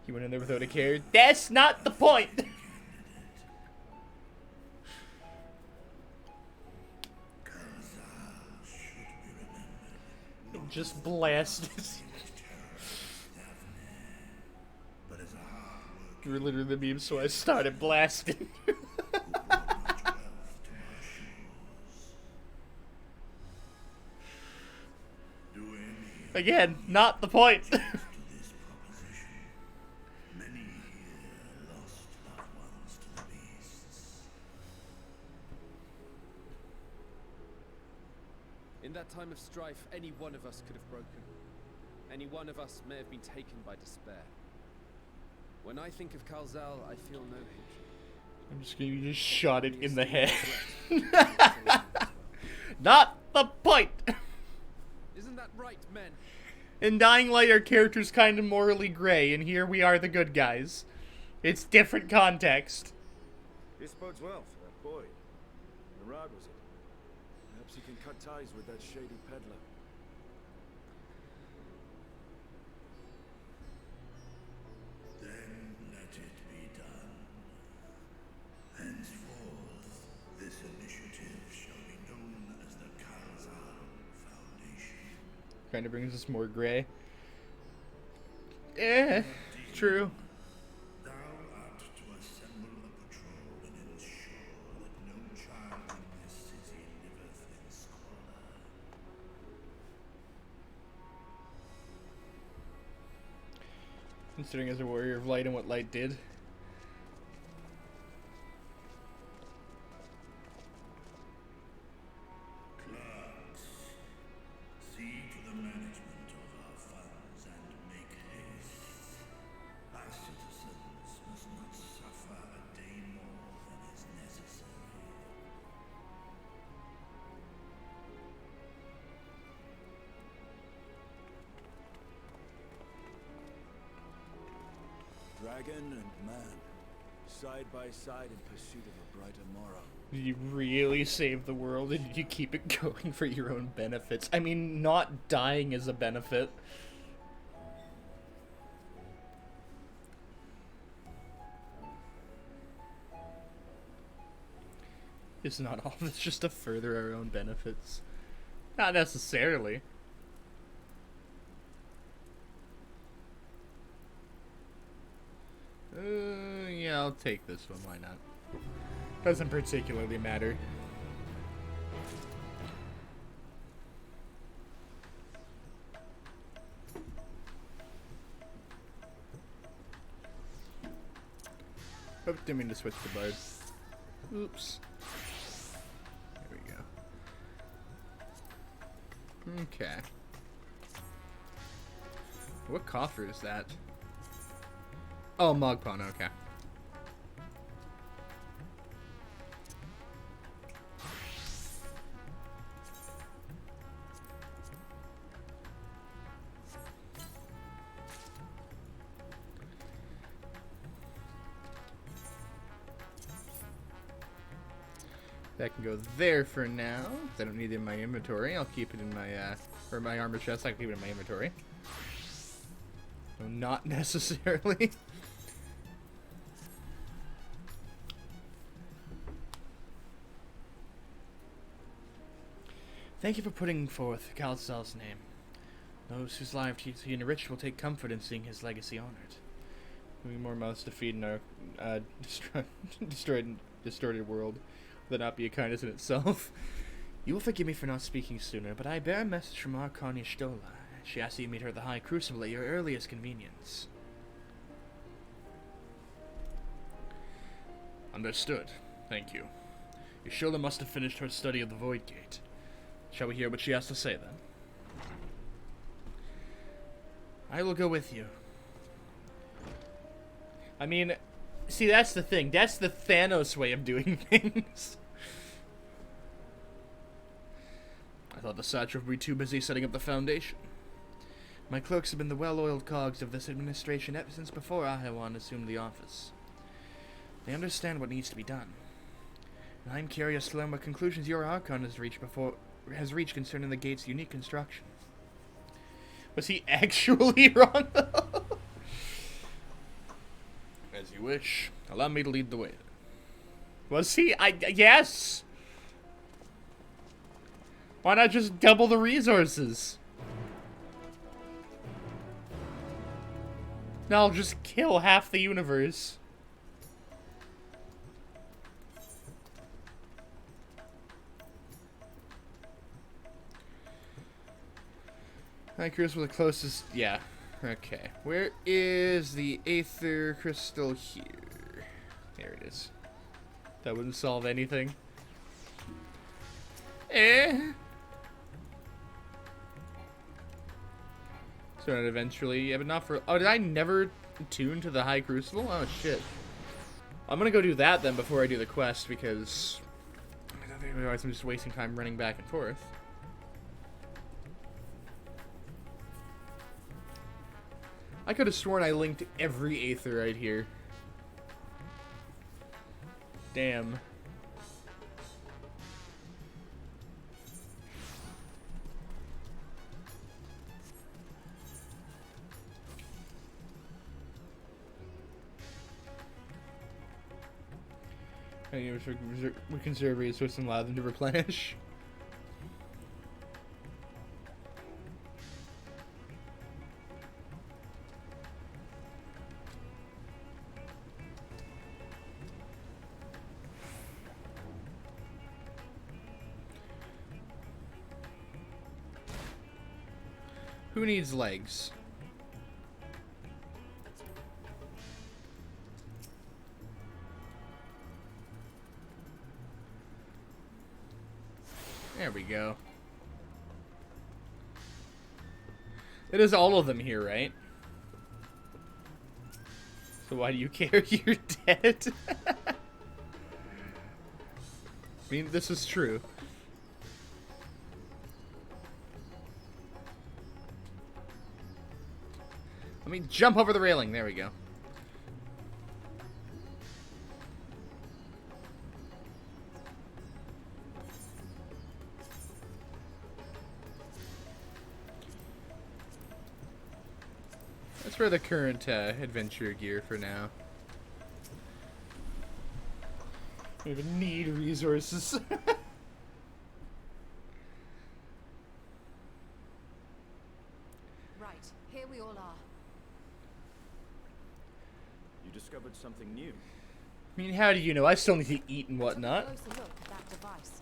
He went in there without a care. That's not the point! Just blasted. You were literally the meme, so I started blasting. Again, not the point.
In that time of strife, any one of us could have broken. Any one of us may have been taken by despair. When I think of Kalzal, I feel no hatred.
I'm just gonna just shot it in the head. Not the point!
Isn't that right, men?
In Dying Light, our character's kind of morally gray, and here we are the good guys. It's different context.
This bodes well for that boy. Murad was it? Perhaps he can cut ties with that shady peddler.
Then let it be done. Henceforth, this initiative shall be known as the Kalzal Foundation.
Kind of brings us more gray. Eh, true.
Thou art to assemble a patrol and ensure that no child in this city liveth in squalor.
Considering as a warrior of light and what light did.
Clerks, see to the management of our funds and make haste. Our citizens must not suffer a day more than is necessary.
Dragon and man, side by side in pursuit of a brighter morrow.
Did you really save the world, or did you keep it going for your own benefits? I mean, not dying is a benefit. It's not all of it's just to further our own benefits. Not necessarily. Yeah, I'll take this one, why not? Doesn't particularly matter. Oh, didn't mean to switch to Bard. Oops. There we go. Okay. What coffer is that? Oh, Mogpon, okay. That can go there for now. I don't need it in my inventory. I'll keep it in my, or my armor chest. I can keep it in my inventory. No, not necessarily. Thank you for putting forth Kalzal's name. Those whose lives he enriched will take comfort in seeing his legacy honored. Moving more mouths to feed in our distorted world will not be a kindness in itself. You will forgive me for not speaking sooner, but I bear a message from Archon Ishtola. She asks that you meet her at the High Crucible at your earliest convenience. Understood. Thank you. Ishtola must have finished her study of the Void Gate. Shall we hear what she has to say, then? I will go with you. I mean, see, that's the thing. That's the Thanos way of doing things. I thought the Satrap would be too busy setting up the foundation. My clerks have been the well-oiled cogs of this administration ever since before Ahewan assumed the office. They understand what needs to be done. And I'm curious to learn what conclusions your Archon has reached concerning the gate's unique construction. Was he actually wrong, though? As you wish. Allow me to lead the way. Was he? Yes! Why not just double the resources? Now I'll just kill half the universe. High Crucible, the closest. Yeah. Okay. Where is the Aether Crystal here? There it is. That wouldn't solve anything. So eventually, yeah, but not for. Oh, did I never tune to the High Crucible? Oh shit. I'm gonna go do that then before I do the quest because otherwise I'm just wasting time running back and forth. I could have sworn I linked every Aether right here. Damn. We conserve resources and allow them to replenish. Who needs legs? There we go. It is all of them here, right? So why do you care? You're dead. I mean, this is true. Let me jump over the railing. There we go. That's for the current adventure gear for now. We even need resources.
Right, here we all are.
You discovered something new.
I mean, how do you know? I still need to eat and whatnot.
Took a closer look at that device.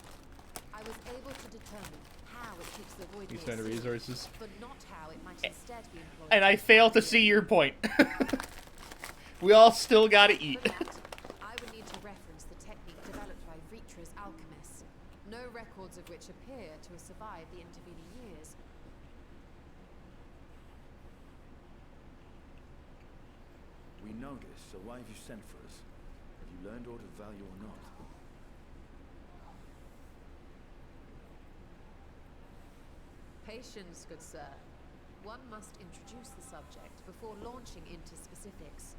I was able to determine how it keeps the void
Use
gate
the
sealed,
resources.
but not how it might instead be employed.
And I fail to see your point. We all still gotta eat.
For that, I would need to reference the technique developed by Ritra's alchemists, no records of which appear to have survived the intervening years.
We know this, so why have you sent for us? Have you learned aught of value or not?
Patience, good sir. One must introduce the subject before launching into specifics.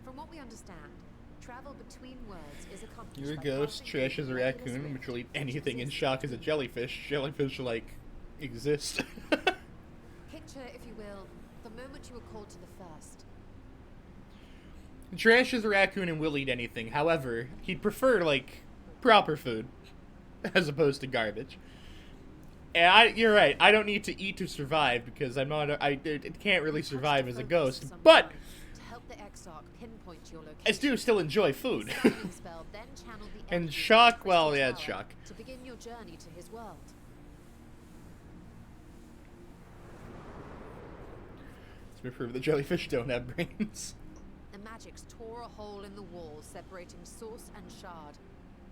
From what we understand, travel between worlds is accomplished
You're a
by
ghost,
passing
trash
through
is a
the nebulous
raccoon,
rift
which will eat
which
anything in
exists
shock as a jellyfish. Jellyfish, like, exist.
Picture, if you will, the moment you were called to the first.
Trash is a raccoon and will eat anything. However, he'd prefer, like, proper food as opposed to garbage. And you're right. I don't need to eat to survive because I'm not. It can't really survive as a ghost. But
to help the Exarch pinpoint your location.
I do still enjoy food.
Summoning spell then channel the
And
energy
shock,
of the
well,
crystal
yeah, it's
tower
shock.
to begin your journey to his world.
Let's me prove the jellyfish don't have brains.
The magics tore a hole in the wall separating source and shard,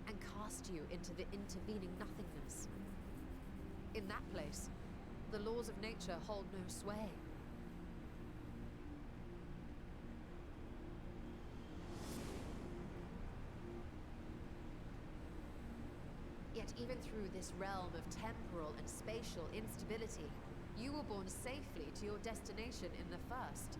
and cast you into the intervening nothingness. In that place, the laws of nature hold no sway. Yet even through this realm of temporal and spatial instability, you were borne safely to your destination in the first.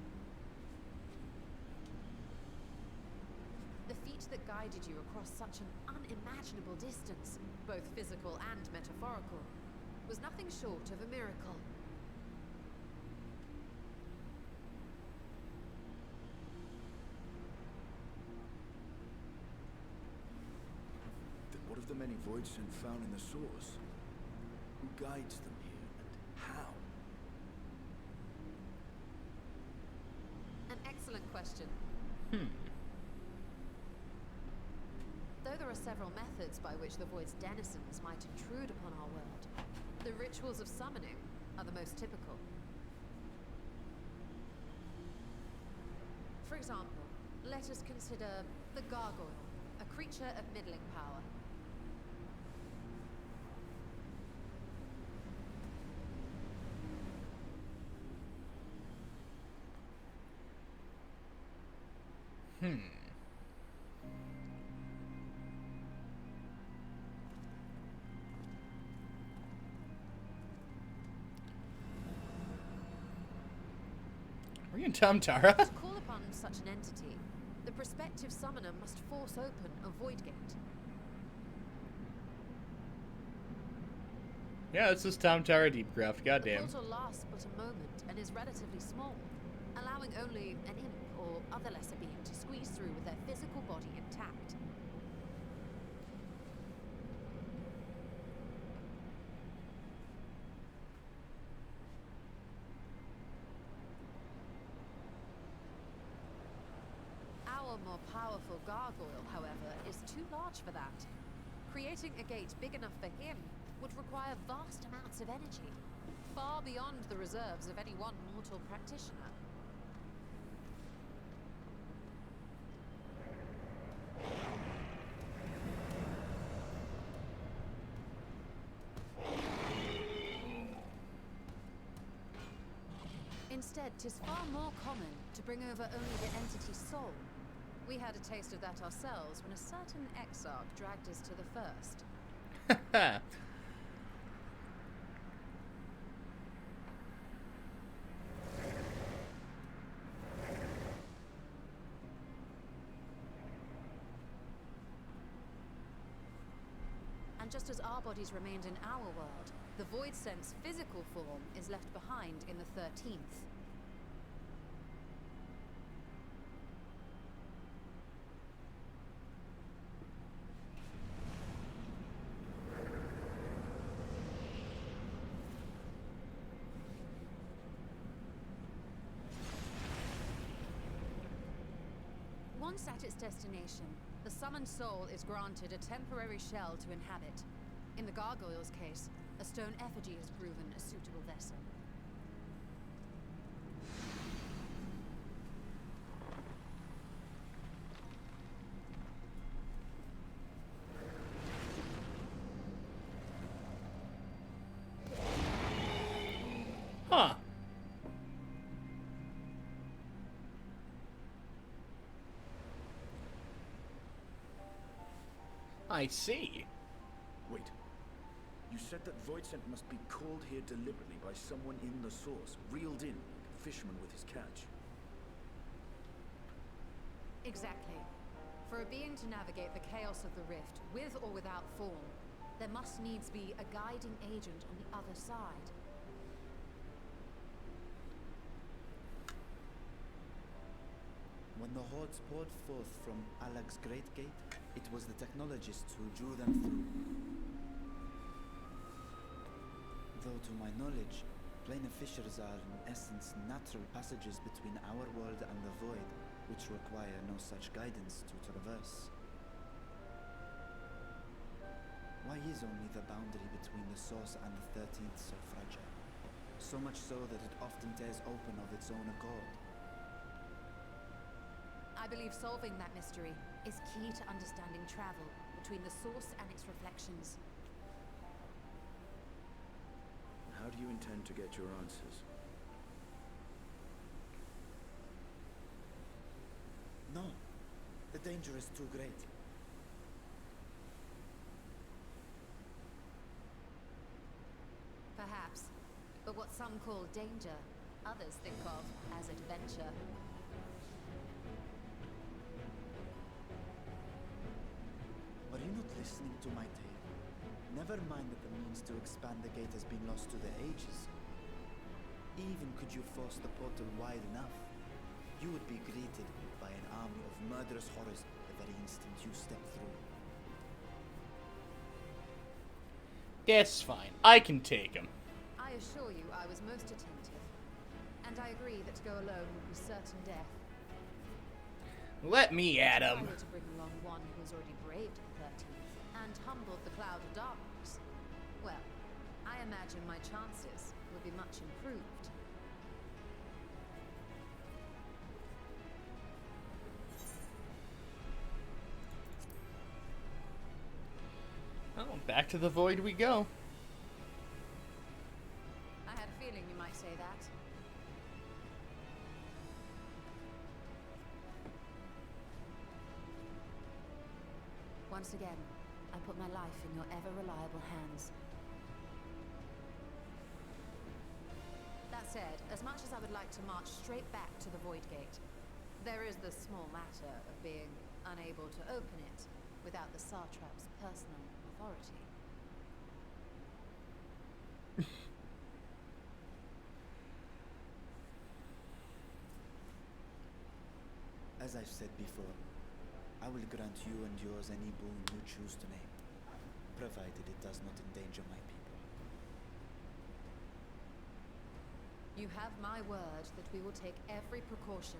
The feat that guided you across such an unimaginable distance, both physical and metaphorical, was nothing short of a miracle.
Then what of the many void scent found in the source? Who guides them here, and how?
An excellent question. Though there are several methods by which the Void's denizens might intrude upon our world, the rituals of summoning are the most typical. For example, let us consider the Gargoyle, a creature of middling power.
Are you in Tom Tara?
To call upon such an entity, the prospective summoner must force open a void gate.
Yeah, this is Tom Tara Deepcraft.
The
Goddamn.
portal lasts but a moment and is relatively small, allowing only an imp or other lesser being to squeeze through with their physical body intact. Our more powerful gargoyle, however, is too large for that. Creating a gate big enough for him would require vast amounts of energy, far beyond the reserves of any one mortal practitioner. Instead, 'tis far more common to bring over only the entity's soul. We had a taste of that ourselves when a certain exarch dragged us to the first. And just as our bodies remained in our world, the Void Sense physical form is left behind in the 13th. Once at its destination, the summoned soul is granted a temporary shell to inhabit. In the gargoyle's case, a stone effigy has proven a suitable vessel.
Huh. I see.
Wait. You said that void scent must be called here deliberately by someone in the source, reeled in, like a fisherman with his catch.
Exactly. For a being to navigate the chaos of the rift, with or without form, there must needs be a guiding agent on the other side.
When the hordes poured forth from Alag's Great Gate, it was the technologists who drew them through. Though to my knowledge, planar fissures are in essence natural passages between our world and the void, which require no such guidance to traverse. Why is only the boundary between the source and the 13th so fragile? So much so that it often tears open of its own accord.
I believe solving that mystery is key to understanding travel between the source and its reflections.
How do you intend to get your answers?
No, the danger is too great.
Perhaps. But what some call danger, others think of as adventure.
Are you not listening to my tale? Never mind that the means to expand the gate has been lost to the ages. Even could you force the portal wide enough, you would be greeted by an army of murderous horrors the very instant you step through.
That's fine. I can take him.
I assure you I was most attentive. And I agree that to go alone would be certain death.
Let me at
If I
him.
were to bring along one who has already braved the 13th and humbled the cloud of darkness, well, I imagine my chances would be much improved.
Oh, back to the void we go.
I had a feeling you might say that. Once again, I put my life in your ever-reliable hands. That said, as much as I would like to march straight back to the Void Gate, there is the small matter of being unable to open it without the Satrap's personal authority.
As I've said before, I will grant you and yours any boon you choose to name, provided it does not endanger my people.
You have my word that we will take every precaution.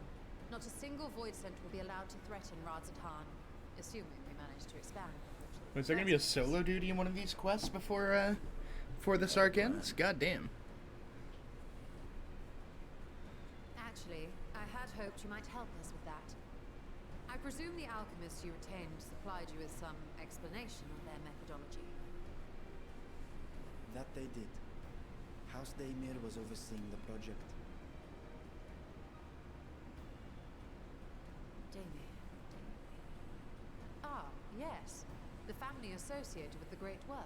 Not a single void scent will be allowed to threaten Radzatan, assuming we manage to expand.
Was there gonna be a solo duty in one of these quests before this arc ends? God damn.
Actually, I had hoped you might help us with that. I presume the alchemists you retained supplied you with some explanation of their methodology.
That they did. House Daemir was overseeing the project.
Daemir. Ah, yes. The family associated with the great work.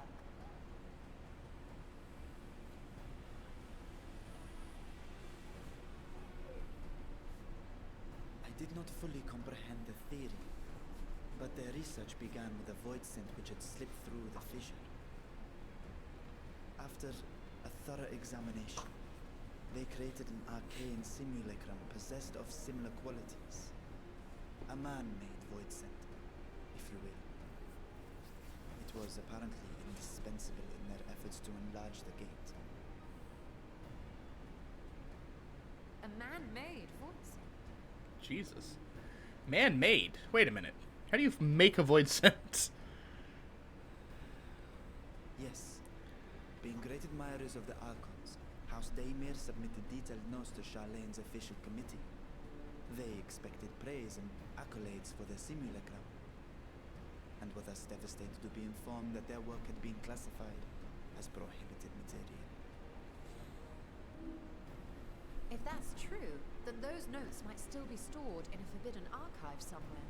I did not fully comprehend the theory, but their research began with a void scent which had slipped through the fissure. After a thorough examination, they created an arcane simulacrum possessed of similar qualities. A man-made void scent, if you will. It was apparently indispensable in their efforts to enlarge the gate.
A man-made void scent.
Jesus. Man-made. Wait a minute. How do you make a void scent?
Yes. Being great admirers of the Archons, House Daemir submitted detailed notes to Charlene's official committee. They expected praise and accolades for their simulacrum, and were thus devastated to be informed that their work had been classified as prohibited material.
If that's true, then those notes might still be stored in a forbidden archive somewhere.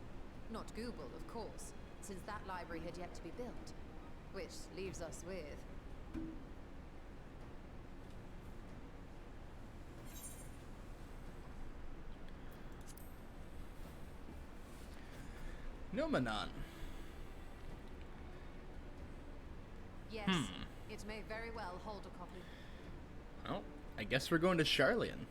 Not Google, of course, since that library had yet to be built. Which leaves us with...
Nomenon.
Yes, it may very well hold a copy.
Well, I guess we're going to Charlian.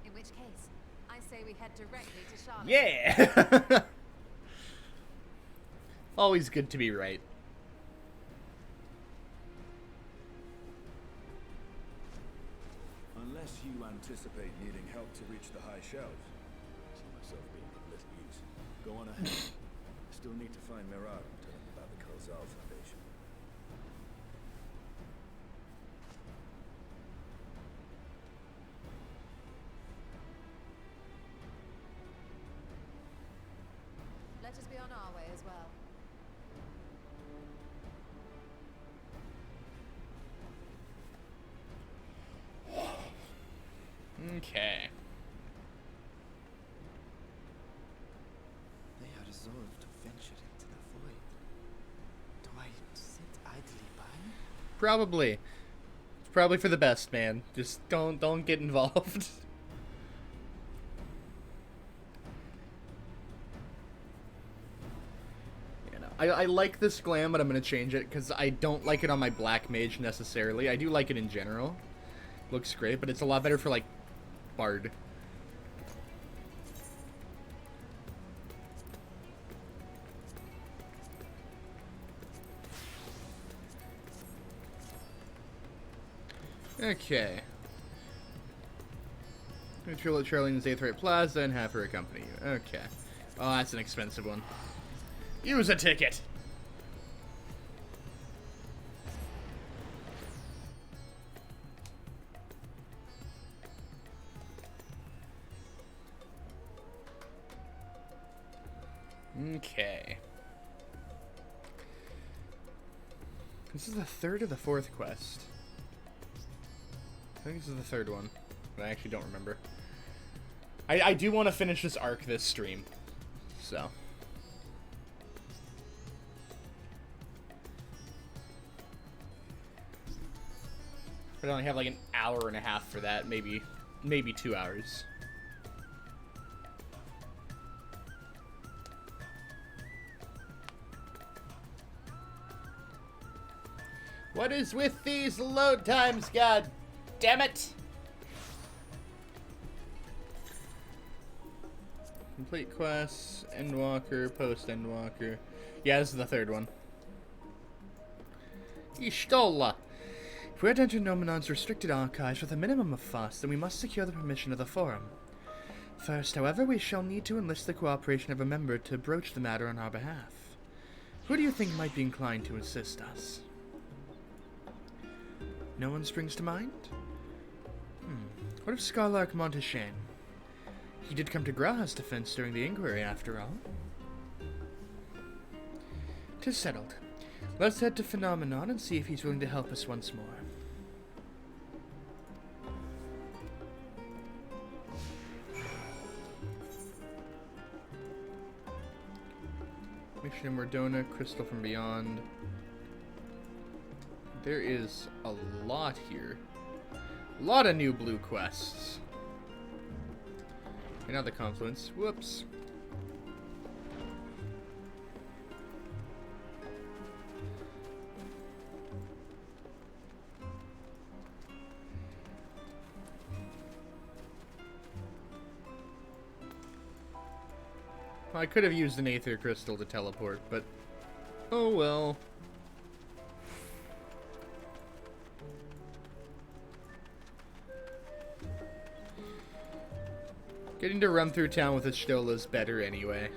In which case, I I say we head directly to Charlotte.
Yeah! Always good to be right.
Unless you anticipate needing help to reach the high shelves. I see myself being of little use. Go on ahead. I still need to find Mirad and tell him about the Kalzal Foundation.
Let us be on our way as well.
Okay.
They are resolved to venture into the void. Do I sit idly by?
Probably. It's probably for the best, man. Just don't get involved. You know, I like this glam, but I'm gonna change it because I don't like it on my black mage necessarily. I do like it in general. Looks great, but it's a lot better for like bard. Okay. Control at Charlene's Aetherite Plaza and have her accompany you. Okay. Oh, that's an expensive one. Use a ticket! Okay. This is the third or the fourth quest? I think this is the third one, but I actually don't remember. I do want to finish this arc this stream, so. But I only have like an hour and a half for that, maybe 2 hours. What is with these load times, god damn it? Complete quests, Endwalker, post-Endwalker. Yeah, this is the third one. Ishtola. If we're to enter Nominon's restricted archives with a minimum of fuss, then we must secure the permission of the Forum. First, however, we shall need to enlist the cooperation of a member to broach the matter on our behalf. Who do you think might be inclined to assist us? No one springs to mind? What of Scarlark Monteshain? He did come to Graha's defense during the inquiry, after all. 'Tis settled. Let's head to Phenomenon and see if he's willing to help us once more. Mission in Mordona, Crystal from Beyond. There is a lot here. A lot of new blue quests. And now the Confluence. Whoops. I could have used an Aether Crystal to teleport, but oh well. Getting to run through town with a Stola is better anyway.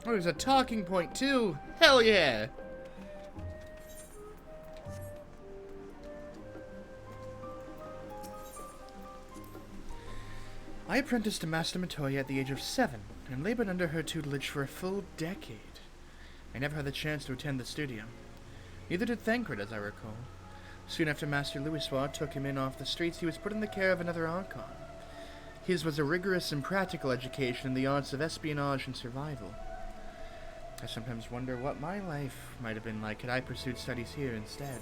Oh, there's a talking point too! Hell yeah! I apprenticed to Master Matoya at the age of 7, and labored under her tutelage for a full decade. I never had the chance to attend the studio. Neither did Thancred, as I recall. Soon after Master Louisoix took him in off the streets, he was put in the care of another Archon. His was a rigorous and practical education in the arts of espionage and survival. I sometimes wonder what my life might have been like had I pursued studies here instead.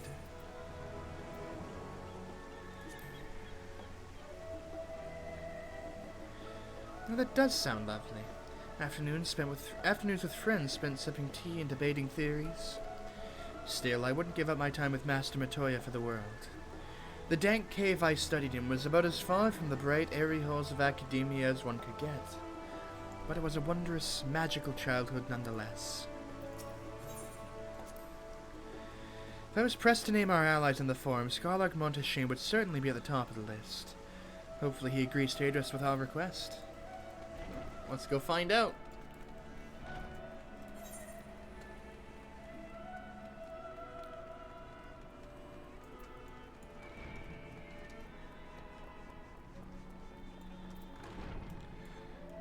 Well, that does sound lovely. Afternoons with friends spent sipping tea and debating theories. Still, I wouldn't give up my time with Master Matoya for the world. The dank cave I studied in was about as far from the bright, airy halls of academia as one could get. But it was a wondrous, magical childhood nonetheless. If I was pressed to name our allies in the Forum, Scarlark Monteshain would certainly be at the top of the list. Hopefully he agrees to aid us with our request. Let's go find out.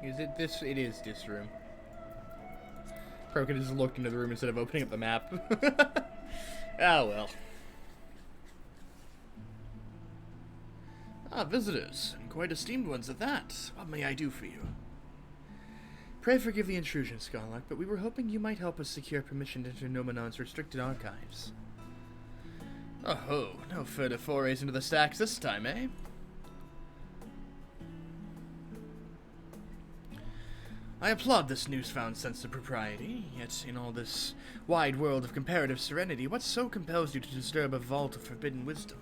Is it this? It is this room. Probably could have just looked into the room instead of opening up the map. Ah, well. Ah, visitors, and quite esteemed ones at that. What may I do for you? Pray forgive the intrusion, Scarlark, but we were hoping you might help us secure permission to enter Nomenon's restricted archives. Oh ho, no further forays into the stacks this time, eh? I applaud this newfound sense of propriety, yet in all this wide world of comparative serenity, what so compels you to disturb a vault of forbidden wisdom?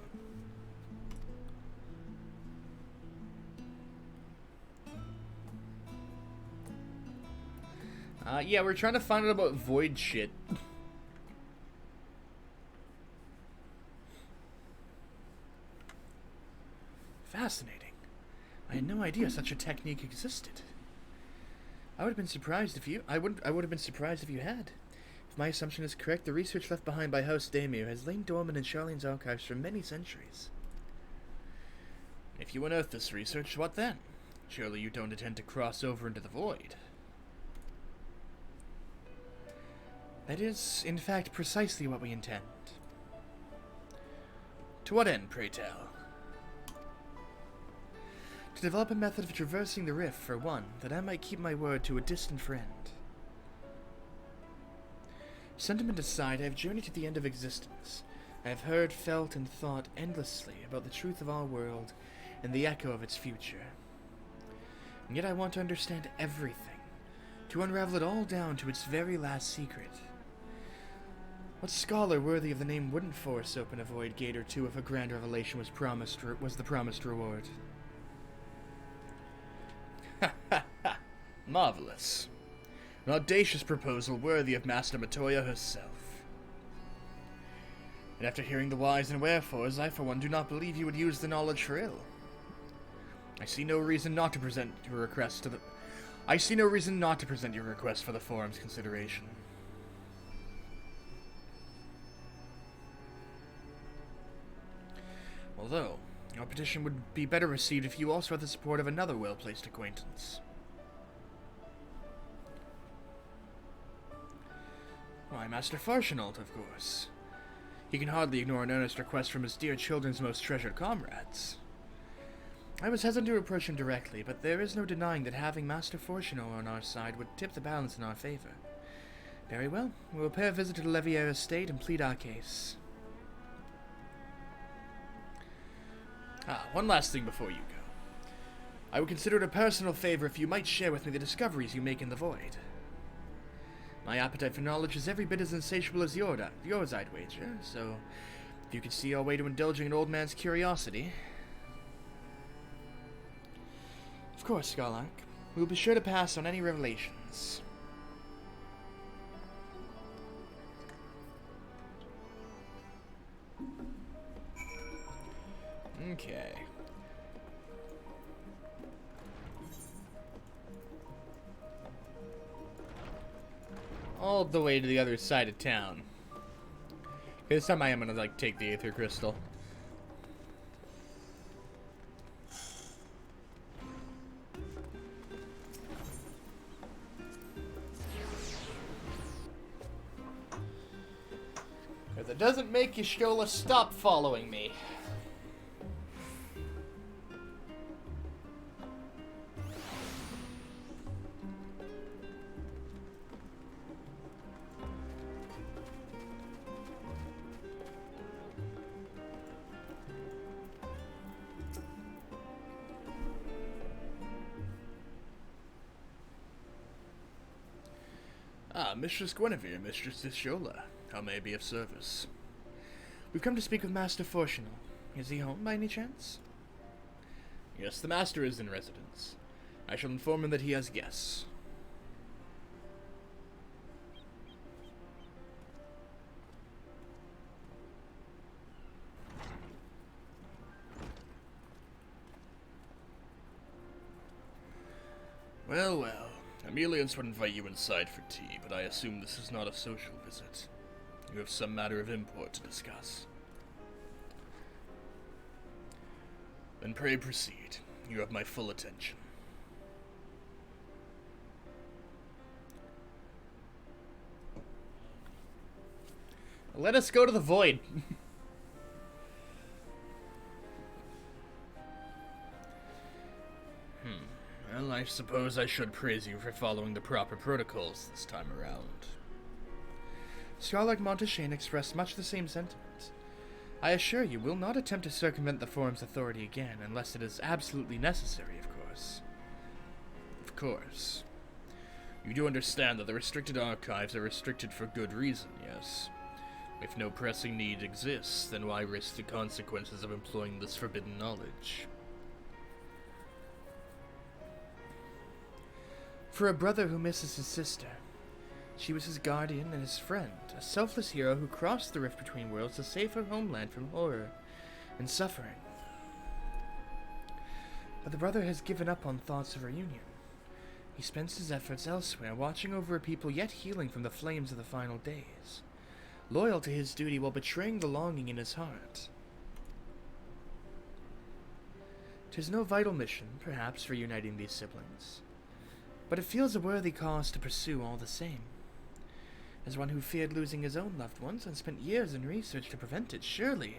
Yeah, we're trying to find out about void shit. Fascinating. I had no idea such a technique existed. I would have been surprised if you had. If my assumption is correct, the research left behind by House Daemir has lain dormant in Charlene's archives for many centuries. If you unearth this research, what then? Surely you don't intend to cross over into the void. That is, in fact, precisely what we intend. To what end, pray tell? To develop a method of traversing the rift, for one, that I might keep my word to a distant friend. Sentiment aside, I have journeyed to the end of existence. I have heard, felt, and thought endlessly about the truth of our world and the echo of its future. And yet I want to understand everything, to unravel it all down to its very last secret. What scholar worthy of the name wouldn't force open a void gate or two if a grand revelation was the promised reward? Ha ha ha! Marvelous. An audacious proposal worthy of Master Matoya herself. And after hearing the whys and wherefores, I for one do not believe you would use the knowledge for ill. I see no reason not to present your request for the Forum's consideration. Although, your petition would be better received if you also had the support of another well-placed acquaintance. Why, Master Farshinault, of course. He can hardly ignore an earnest request from his dear children's most treasured comrades. I was hesitant to approach him directly, but there is no denying that having Master Farshinault on our side would tip the balance in our favor. Very well, we will pay a visit to the Levier estate and plead our case. One last thing before you go. I would consider it a personal favor if you might share with me the discoveries you make in the void. My appetite for knowledge is every bit as insatiable as yours, I'd wager, so if you could see your way to indulging an old man's curiosity... Of course, Scarlark. We will be sure to pass on any revelations. Okay. All the way to the other side of town. This time I am gonna, like, take the Aether Crystal. Because it doesn't make Y'shtola stop following me. Ah, Mistress Guinevere, Mistress Y'shtola. How may I be of service? We've come to speak with Master Fortunal. Is he home by any chance? Yes, the Master is in residence. I shall inform him that he has guests. Well, well. Emelians would invite you inside for tea, but I assume this is not a social visit. You have some matter of import to discuss. Then pray proceed. You have my full attention. Let us go to the void. Well, I suppose I should praise you for following the proper protocols this time around. Scholar Montaigne expressed much the same sentiment. I assure you, we'll not attempt to circumvent the Forum's authority again, unless it is absolutely necessary, of course. Of course. You do understand that the restricted archives are restricted for good reason, yes? If no pressing need exists, then why risk the consequences of employing this forbidden knowledge? For a brother who misses his sister, she was his guardian and his friend, a selfless hero who crossed the rift between worlds to save her homeland from horror and suffering. But the brother has given up on thoughts of reunion. He spends his efforts elsewhere, watching over a people yet healing from the flames of the final days, loyal to his duty while betraying the longing in his heart. 'Tis no vital mission, perhaps, reuniting these siblings, but it feels a worthy cause to pursue all the same. As one who feared losing his own loved ones and spent years in research to prevent it, surely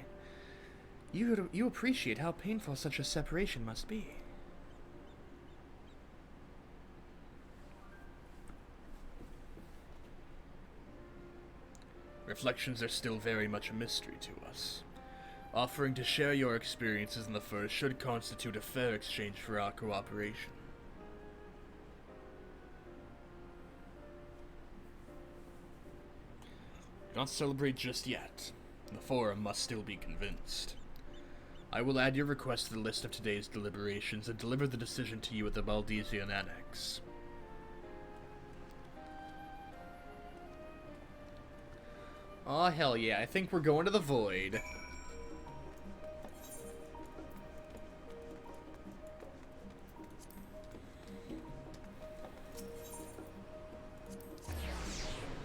you appreciate how painful such a separation must be. Reflections are still very much a mystery to us. Offering to share your experiences in the first should constitute a fair exchange for our cooperation. Not celebrate just yet. The Forum must still be convinced. I will add your request to the list of today's deliberations and deliver the decision to you at the Baldesian Annex. Aw, hell yeah, I think we're going to the Void.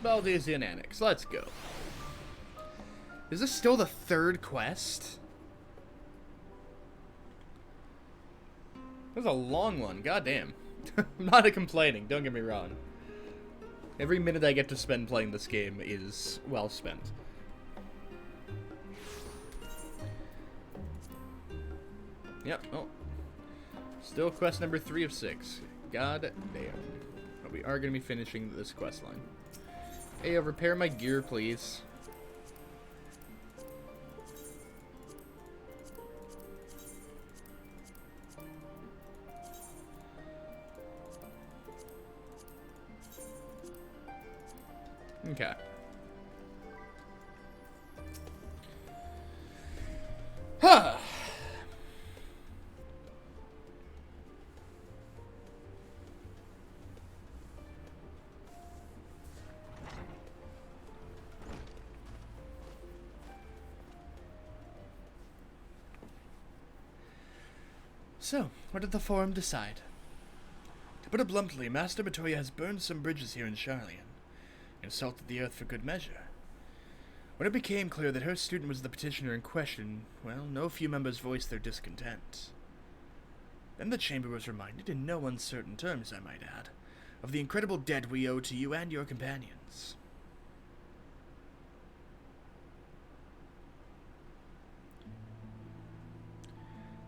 Baldesian Annex, let's go. Is this still the third quest? That was a long one, goddamn. I'm not complaining, don't get me wrong. Every minute I get to spend playing this game is well spent. Yep, oh. Still quest number 3 of 6. God damn. But we are going to be finishing this quest line. Hey, repair my gear, please. Okay. Huh. So, what did the Forum decide? To put it bluntly, Master Matoya has burned some bridges here in Charlian, and salted the earth for good measure. When it became clear that her student was the petitioner in question, well, no few members voiced their discontent. Then the chamber was reminded, in no uncertain terms I might add, of the incredible debt we owe to you and your companions.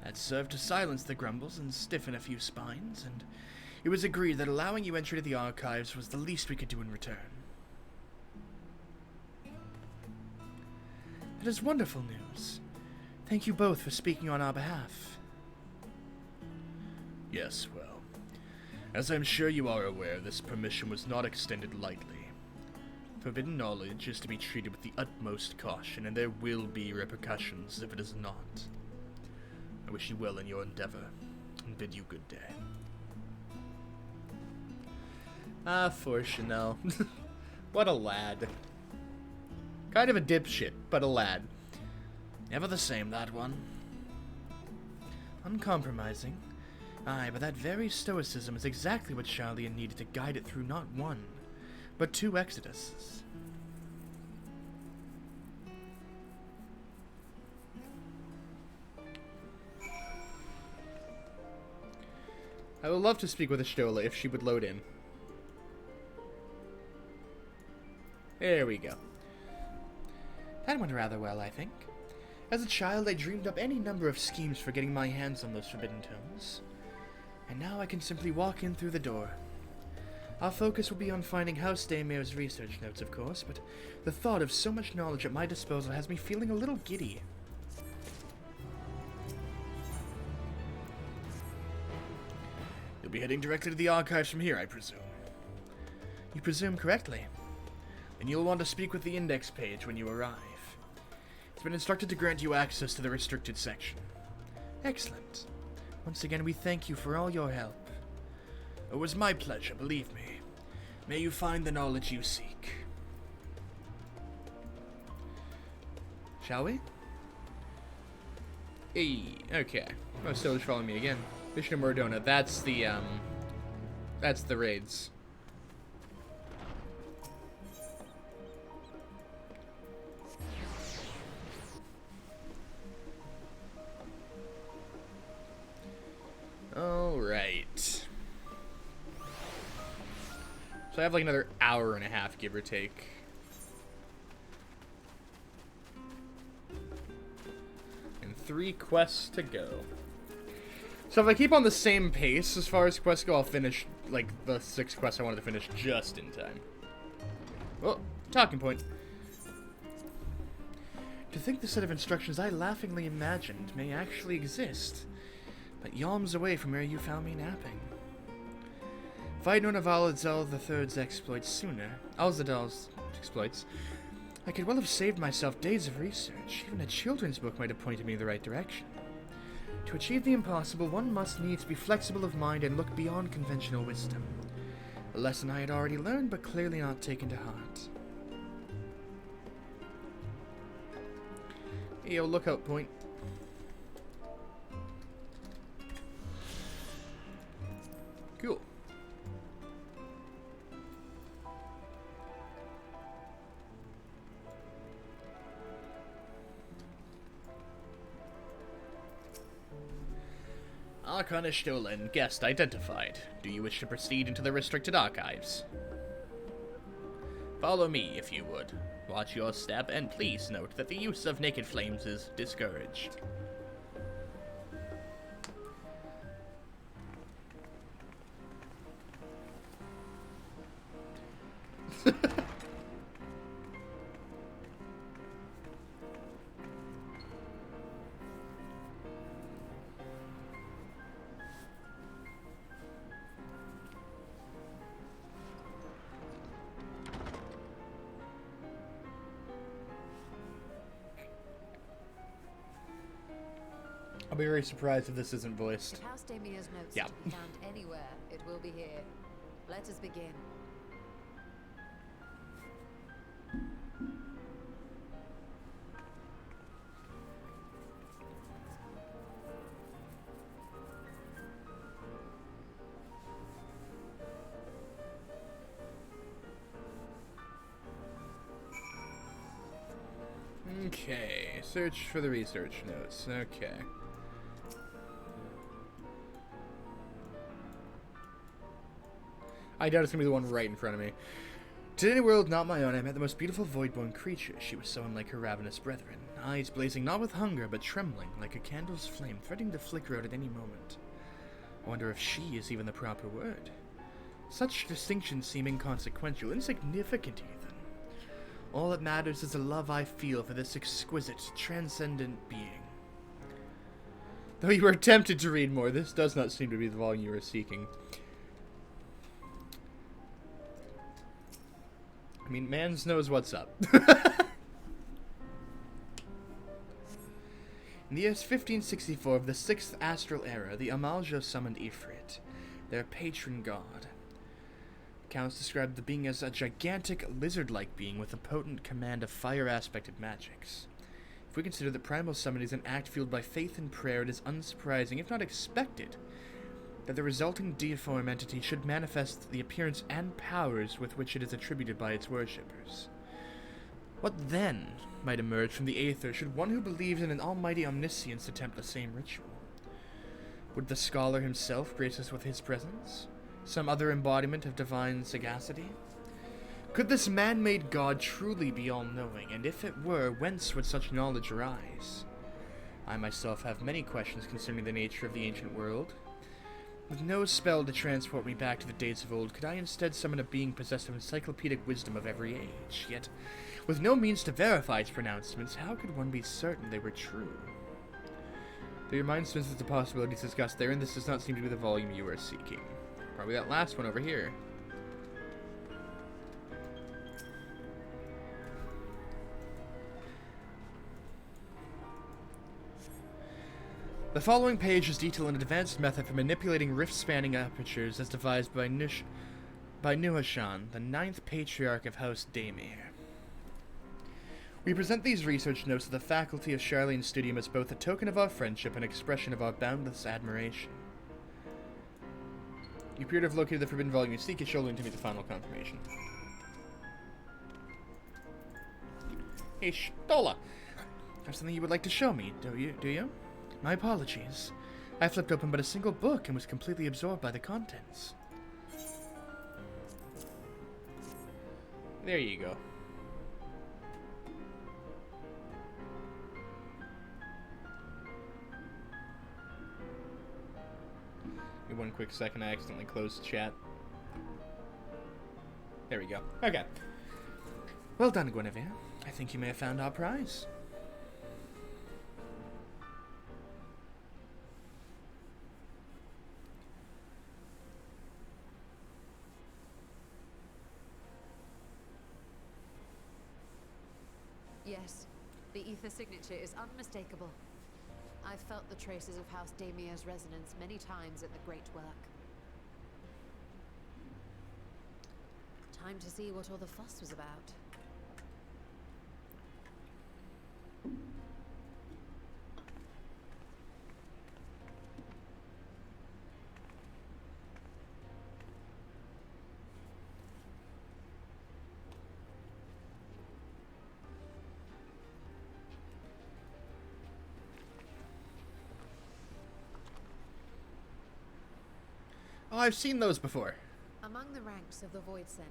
That served to silence the grumbles and stiffen a few spines, and it was agreed that allowing you entry to the archives was the least we could do in return. That is wonderful news. Thank you both for speaking on our behalf. Yes, well, as I'm sure you are aware, this permission was not extended lightly. Forbidden knowledge is to be treated with the utmost caution, and there will be repercussions if it is not. I wish you well in your endeavor, and bid you good day. Ah, for Chanel. What a lad. Kind of a dipshit, but a lad. Never the same, that one. Uncompromising. Aye, but that very stoicism is exactly what Charlian needed to guide it through not one, but 2 exoduses. I would love to speak with Ashtola if she would load in. There we go. That went rather well, I think. As a child, I dreamed up any number of schemes for getting my hands on those forbidden tomes. And now I can simply walk in through the door. Our focus will be on finding House Daymere's research notes, of course, but the thought of so much knowledge at my disposal has me feeling a little giddy. You'll be heading directly to the archives from here, I presume. You presume correctly. Then you'll want to speak with the index page when you arrive. It's been instructed to grant you access to the restricted section. Excellent. Once again, we thank you for all your help. It was my pleasure, believe me. May you find the knowledge you seek. Shall we? Hey, okay. Oh, still just following me again. Mission of Mordona, that's the raids. Alright. So I have like another hour and a half, give or take. And 3 quests to go. So if I keep on the same pace as far as quests go, I'll finish like the 6 quests I wanted to finish just in time. Oh, talking point. To think the set of instructions I laughingly imagined may actually exist, but yalms away from where you found me napping. If I'd known of Alazal III's exploits sooner, Alzadal's exploits, I could well have saved myself days of research. Even a children's book might have pointed me in the right direction. To achieve the impossible, one must needs be flexible of mind and look beyond conventional wisdom. A lesson I had already learned, but clearly not taken to heart. Yo, lookout point. Cool. Archon Ashtolan, guest identified. Do you wish to proceed into the restricted archives? Follow me, if you would. Watch your step, and please note that the use of naked flames is discouraged. I'll be very surprised if this isn't voiced.
If House Damia's notes
Yeah.
are to be found anywhere, it will be here. Let us begin.
Okay, search for the research notes. Okay. I doubt it's gonna be the one right in front of me. To any world not my own, I met the most beautiful void-born creature. She was so unlike her ravenous brethren, eyes blazing not with hunger, but trembling like a candle's flame, threatening to flicker out at any moment. I wonder if she is even the proper word. Such distinctions seem inconsequential, insignificant even. All that matters is the love I feel for this exquisite, transcendent being. Though you were tempted to read more, this does not seem to be the volume you were seeking. I mean, mans knows what's up. In the year 1564 of the 6th astral era, the Amalja summoned Ifrit, their patron god. Accounts describe the being as a gigantic, lizard-like being with a potent command of fire-aspected magics. If we consider that primal summon is an act fueled by faith and prayer, it is unsurprising, if not expected, that the resulting deiform entity should manifest the appearance and powers with which it is attributed by its worshippers. What then might emerge from the aether should one who believes in an almighty omniscience attempt the same ritual? Would the scholar himself grace us with his presence? Some other embodiment of divine sagacity? Could this man-made god truly be all-knowing, and if it were, whence would such knowledge arise? I myself have many questions concerning the nature of the ancient world. With no spell to transport me back to the days of old, could I instead summon a being possessed of encyclopedic wisdom of every age? Yet, with no means to verify its pronouncements, how could one be certain they were true? There are mind instances of possibilities discussed therein. This does not seem to be the volume you are seeking. Probably that last one over here. The following page is detailed an advanced method for manipulating rift-spanning apertures as devised by Nuhashan, the 9th patriarch of House Daemir. We present these research notes to the faculty of Charlene's Studium as both a token of our friendship and expression of our boundless admiration. You appear to have located the forbidden volume you seek. It shall to me the final confirmation. Hey, Stola! There's something you would like to show me, do you? My apologies. I flipped open but a single book and was completely absorbed by the contents. There you go. Give one quick second, I accidentally closed the chat. There we go. Okay. Well done, Guinevere. I think you may have found our prize.
Yes, the ether signature is unmistakable. I've felt the traces of House Daemir's resonance many times at the Great Work. Time to see what all the fuss was about.
Oh, I've seen those before.
Among the ranks of the Void Sent,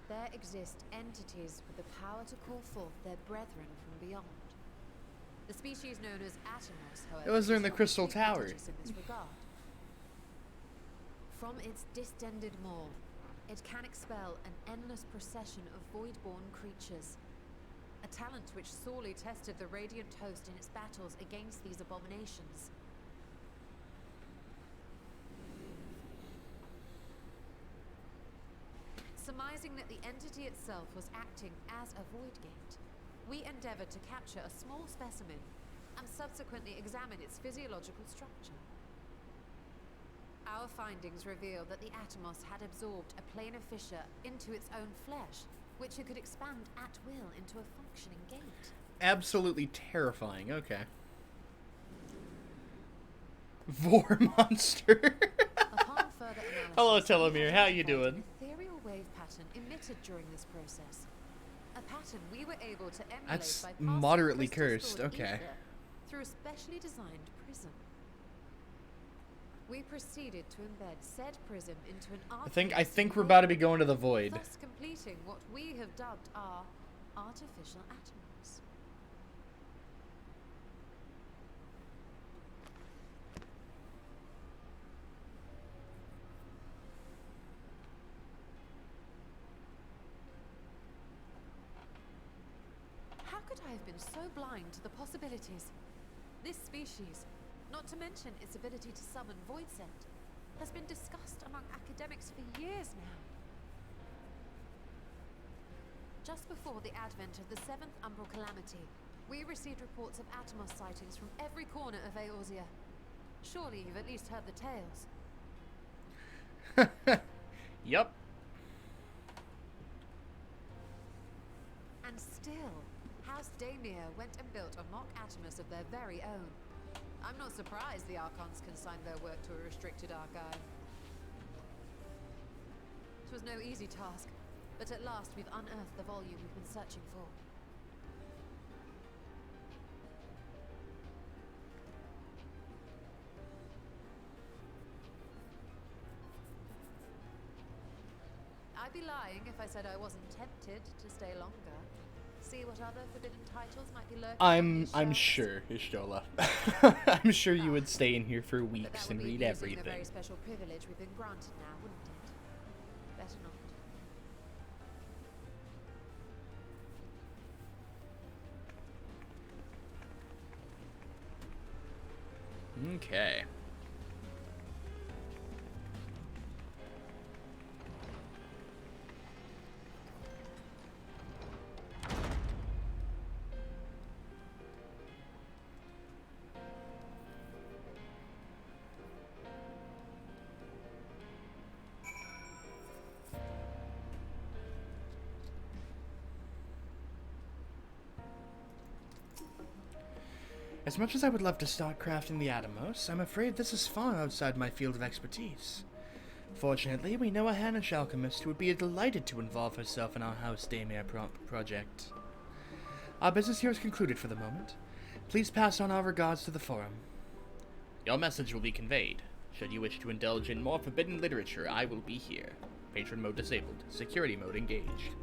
there exist entities with the power to call forth their brethren from beyond. The species known as Atomos, however,
Those are in
is
the
not
Crystal
completely
Tower.
prodigious in this regard. From its distended maw, it can expel an endless procession of void-born creatures. A talent which sorely tested the Radiant Host in its battles against these abominations. Surmising that the entity itself was acting as a void gate, we endeavored to capture a small specimen and subsequently examine its physiological structure. Our findings revealed that the Atomos had absorbed a planar fissure into its own flesh, which it could expand at will into a functioning gate.
Absolutely terrifying. Okay. Vor monster.
Upon further analysis,
Hello,
we
Telomere. How you
identified
doing?
an ethereal wave pattern emitted during this process. A pattern we were able to emulate
That's
by passing
moderately
crystal stored
cursed, okay.
ether through a specially designed prism. We proceeded to embed said prism into an
I think we're about to be going to the void.
thus completing what we have dubbed our artificial atoms. How could I have been so blind to the possibilities? This species, not to mention its ability to summon void scent, has been discussed among academics for years now. Just before the advent of the 7th Umbral Calamity, we received reports of Atomos sightings from every corner of Eorzea. Surely you've at least heard the tales.
Yup.
And still, House Daemir went and built a mock Atomos of their very own. I'm not surprised the Archons consigned their work to a restricted archive. It was no easy task, but at last we've unearthed the volume we've been searching for. I'd be lying if I said I wasn't tempted to stay longer. See what other forbidden titles might be lurking on these
I'm
shelves.
sure, Ishtola. I'm sure you would stay in here for
But
weeks
that
and
would be
read
abusing the
everything.
very special privilege we've been granted now, wouldn't it? Better not.
Okay. As much as I would love to start crafting the Atomos, I'm afraid this is far outside my field of expertise. Fortunately, we know a Hannish alchemist who would be delighted to involve herself in our House Daemir project. Our business here is concluded for the moment. Please pass on our regards to the Forum. Your message will be conveyed. Should you wish to indulge in more forbidden literature, I will be here. Patron mode disabled. Security mode engaged.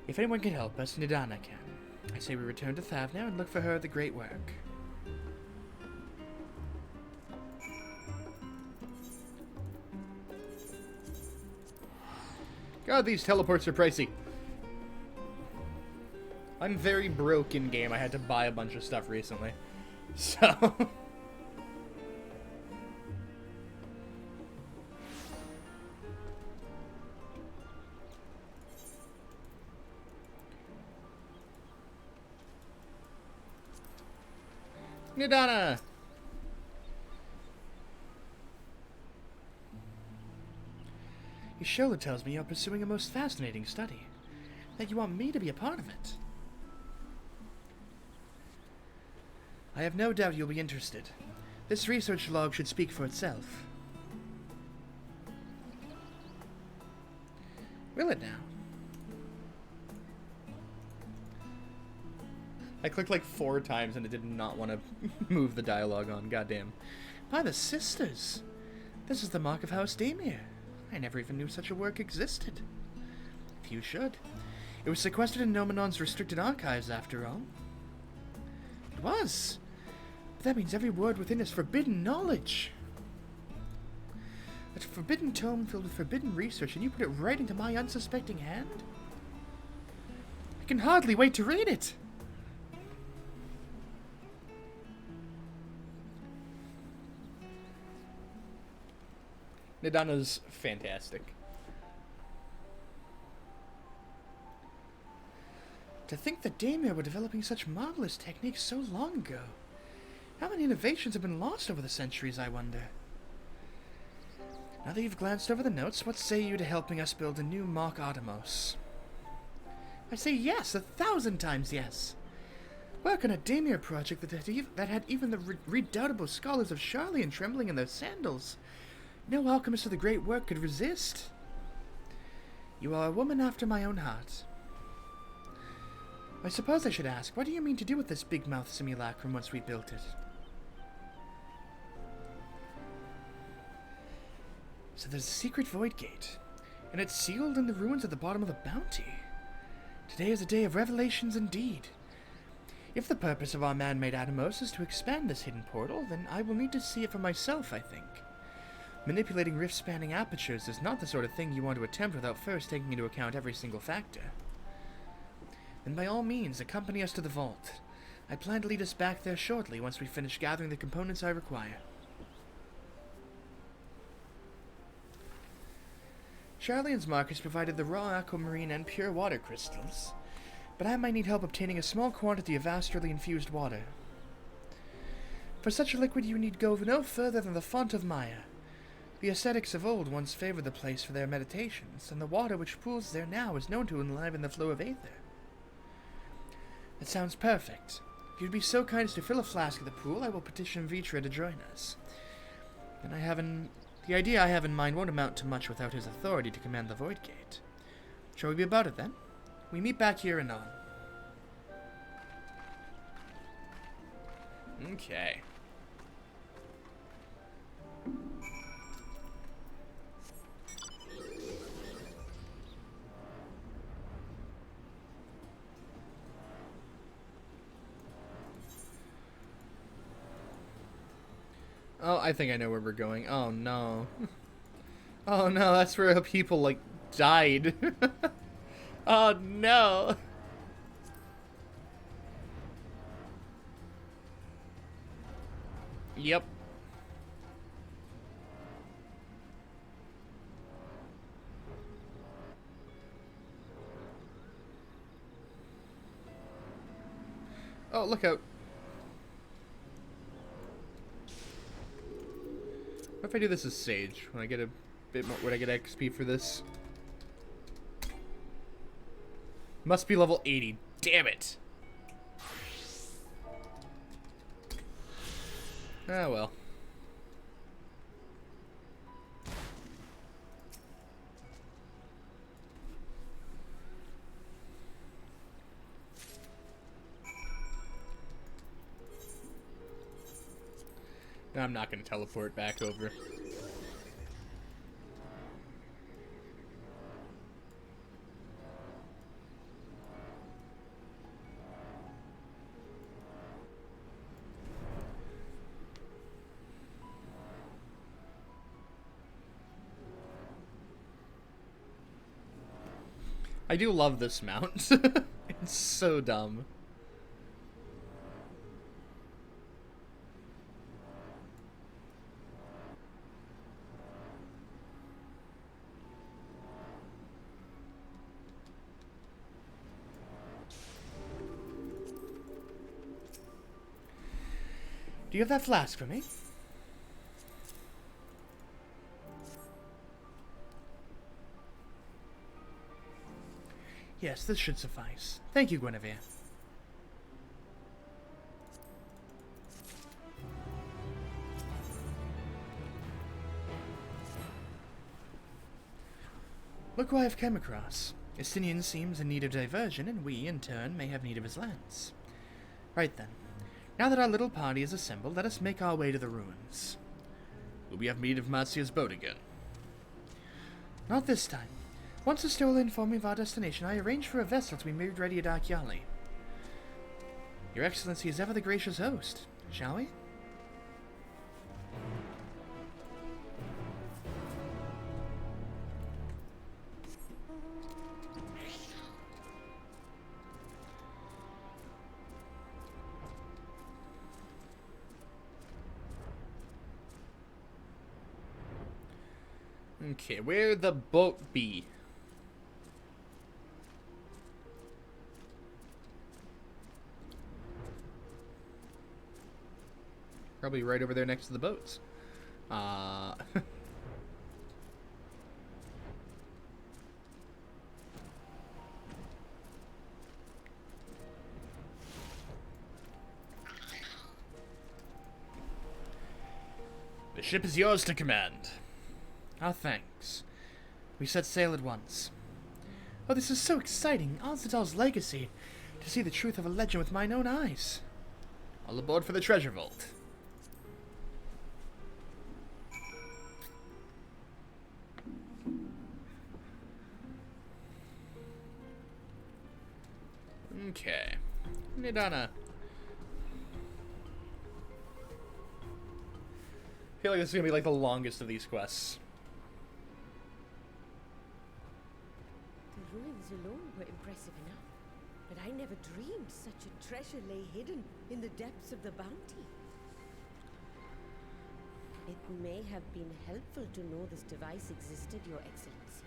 If anyone can help us, Nidana can. I say we return to Thavna and look for her at the Great Work. God, these teleports are pricey. I'm very broke in game. I had to buy a bunch of stuff recently. So... Nidana! Ishola tells me you're pursuing a most fascinating study. That you want me to be a part of it. I have no doubt you'll be interested. This research log should speak for itself. Will it now? I clicked like 4 times and it did not want to move the dialogue on. Goddamn. By the sisters! This is the mark of House Daemir. I never even knew such a work existed. Few should. It was sequestered in Nomenon's restricted archives, after all. It was. But that means every word within is forbidden knowledge. A forbidden tome filled with forbidden research, and you put it right into my unsuspecting hand? I can hardly wait to read it! Nidana's fantastic. To think that Daemir were developing such marvelous techniques so long ago. How many innovations have been lost over the centuries, I wonder? Now that you've glanced over the notes, what say you to helping us build a new mock Atomos? I say yes, 1,000 times yes. Work on a Daemir project that had even the redoubtable scholars of Charlian trembling in their sandals. No alchemist of the Great Work could resist. You are a woman after my own heart. I suppose I should ask, what do you mean to do with this big-mouth simulacrum once we built it? So there's a secret void gate, and it's sealed in the ruins at the bottom of the Bounty. Today is a day of revelations indeed. If the purpose of our man-made Atomos is to expand this hidden portal, then I will need to see it for myself, I think. Manipulating rift-spanning apertures is not the sort of thing you want to attempt without first taking into account every single factor. Then by all means, accompany us to the vault. I plan to lead us back there shortly once we finish gathering the components I require. Charlian's mark has provided the raw aquamarine and pure water crystals, but I might need help obtaining a small quantity of astrally infused water. For such a liquid you need go no further than the font of Maya. The ascetics of old once favored the place for their meditations, and the water which pools there now is known to enliven the flow of aether. That sounds perfect. If you'd be so kind as to fill a flask at the pool, I will petition Vitra to join us. And the idea I have in mind won't amount to much without his authority to command the Void Gate. Shall we be about it then? We meet back here anon. Okay. Oh, I think I know where we're going. Oh, no. Oh, no, that's where people, like, died. Oh, no. Yep. Oh, look out. What if I do this as Sage? When I get a bit more, would I get XP for this? Must be level 80. Damn it! Ah, well. No, I'm not going to teleport back over. I do love this mount. It's so dumb. Do you have that flask for me? Yes, this should suffice. Thank you, Guinevere. Look who I have come across. Estinian seems in need of diversion, and we, in turn, may have need of his lands. Right then. Now that our little party is assembled, let us make our way to the ruins. Will we have need of Marcia's boat again? Not this time. Once the Stola informed me of our destination, I arranged for a vessel to be made ready at Archiali. Your Excellency is ever the gracious host. Shall we? Okay, where the boat be? Probably right over there next to the boats. The ship is yours to command. Our thanks. We set sail at once. Oh, this is so exciting. Alzadal's legacy. To see the truth of a legend with mine own eyes. All aboard for the treasure vault. Okay. Nidana. I feel like this is gonna be like the longest of these quests.
The ruins alone were impressive enough, but I never dreamed such a treasure lay hidden in the depths of the bounty. It may have been helpful to know this device existed, Your Excellency.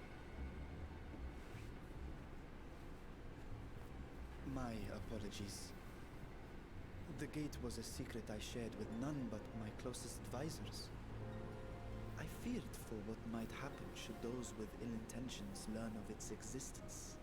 My apologies. The gate was a secret I shared with none but my closest advisors. I feared for what might happen should those with ill intentions learn of its existence.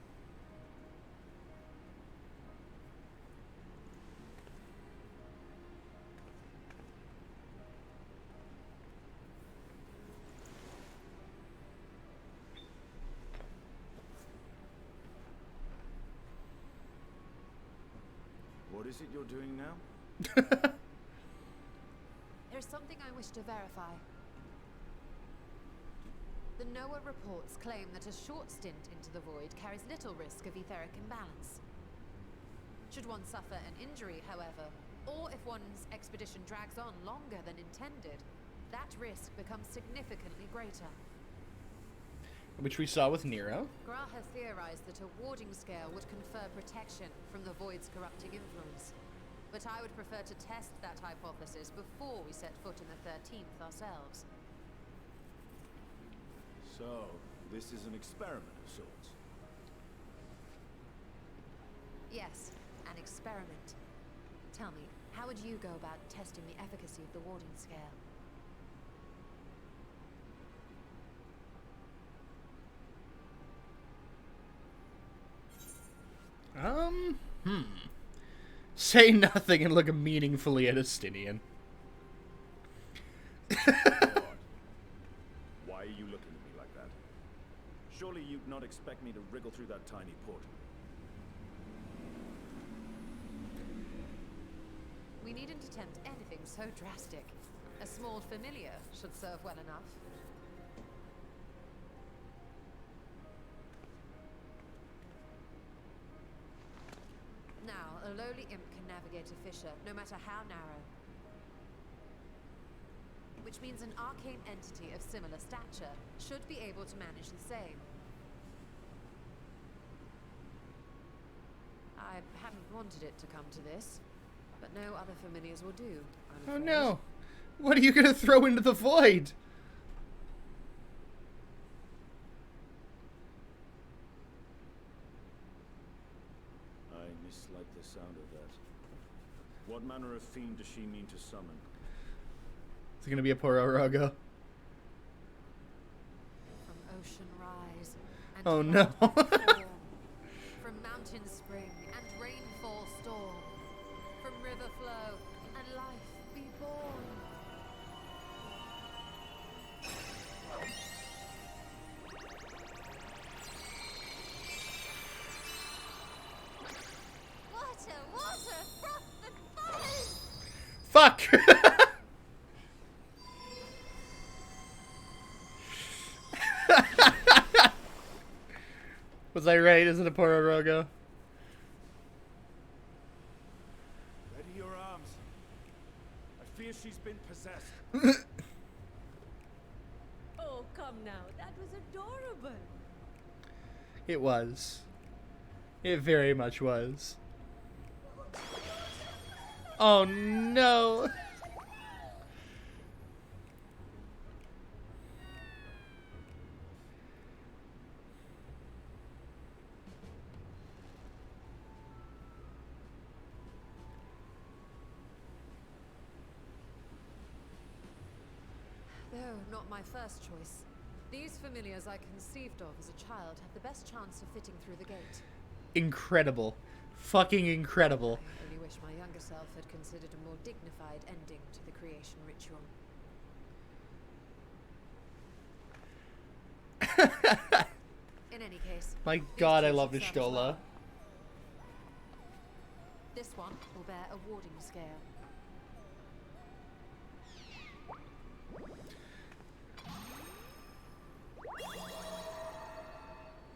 What is it you're doing now?
There's something I wish to verify. The NOAA reports claim that a short stint into the void carries little risk of etheric imbalance. Should one suffer an injury, however, or if one's expedition drags on longer than intended, that risk becomes significantly greater.
Which we saw with Nero.
Graha theorized that a warding scale would confer protection from the void's corrupting influence. But I would prefer to test that hypothesis before we set foot in the 13th ourselves.
So, this is an experiment of sorts.
Yes, an experiment. Tell me, how would you go about testing the efficacy of the warding scale?
Say nothing and look meaningfully at Estinian.
Lord, why are you looking at me like that? Surely you'd not expect me to wriggle through that tiny portal.
We needn't attempt anything so drastic. A small familiar should serve well enough. Now, a lowly imp can navigate a fissure, no matter how narrow. Which means an arcane entity of similar stature should be able to manage the same. I hadn't wanted it to come to this, but no other familiars will do, I'm
Oh
afraid.
no! What are you gonna throw into the void?
I mislike the sound of that. What manner of fiend does she mean to summon?
It's gonna be a Pororogo.
From ocean rise and
Oh no.
flood form, from mountain spring and rainfall storm, from river flow and life be born. Water, water, froth and foam!
Fuck! Was I right? Is it a Pororogo?
Ready your arms. I fear she's been possessed.
Oh, come now. That was adorable.
It was. It very much was. Oh no!
Though not my first choice. These familiars I conceived of as a child have the best chance of fitting through the gate.
Incredible. Fucking incredible.
I only wish my younger self had considered a more dignified ending to the creation ritual. In any case,
My
these
god, I
tools
love
should serve us
Nishtola.
well. This one will bear a warding scale.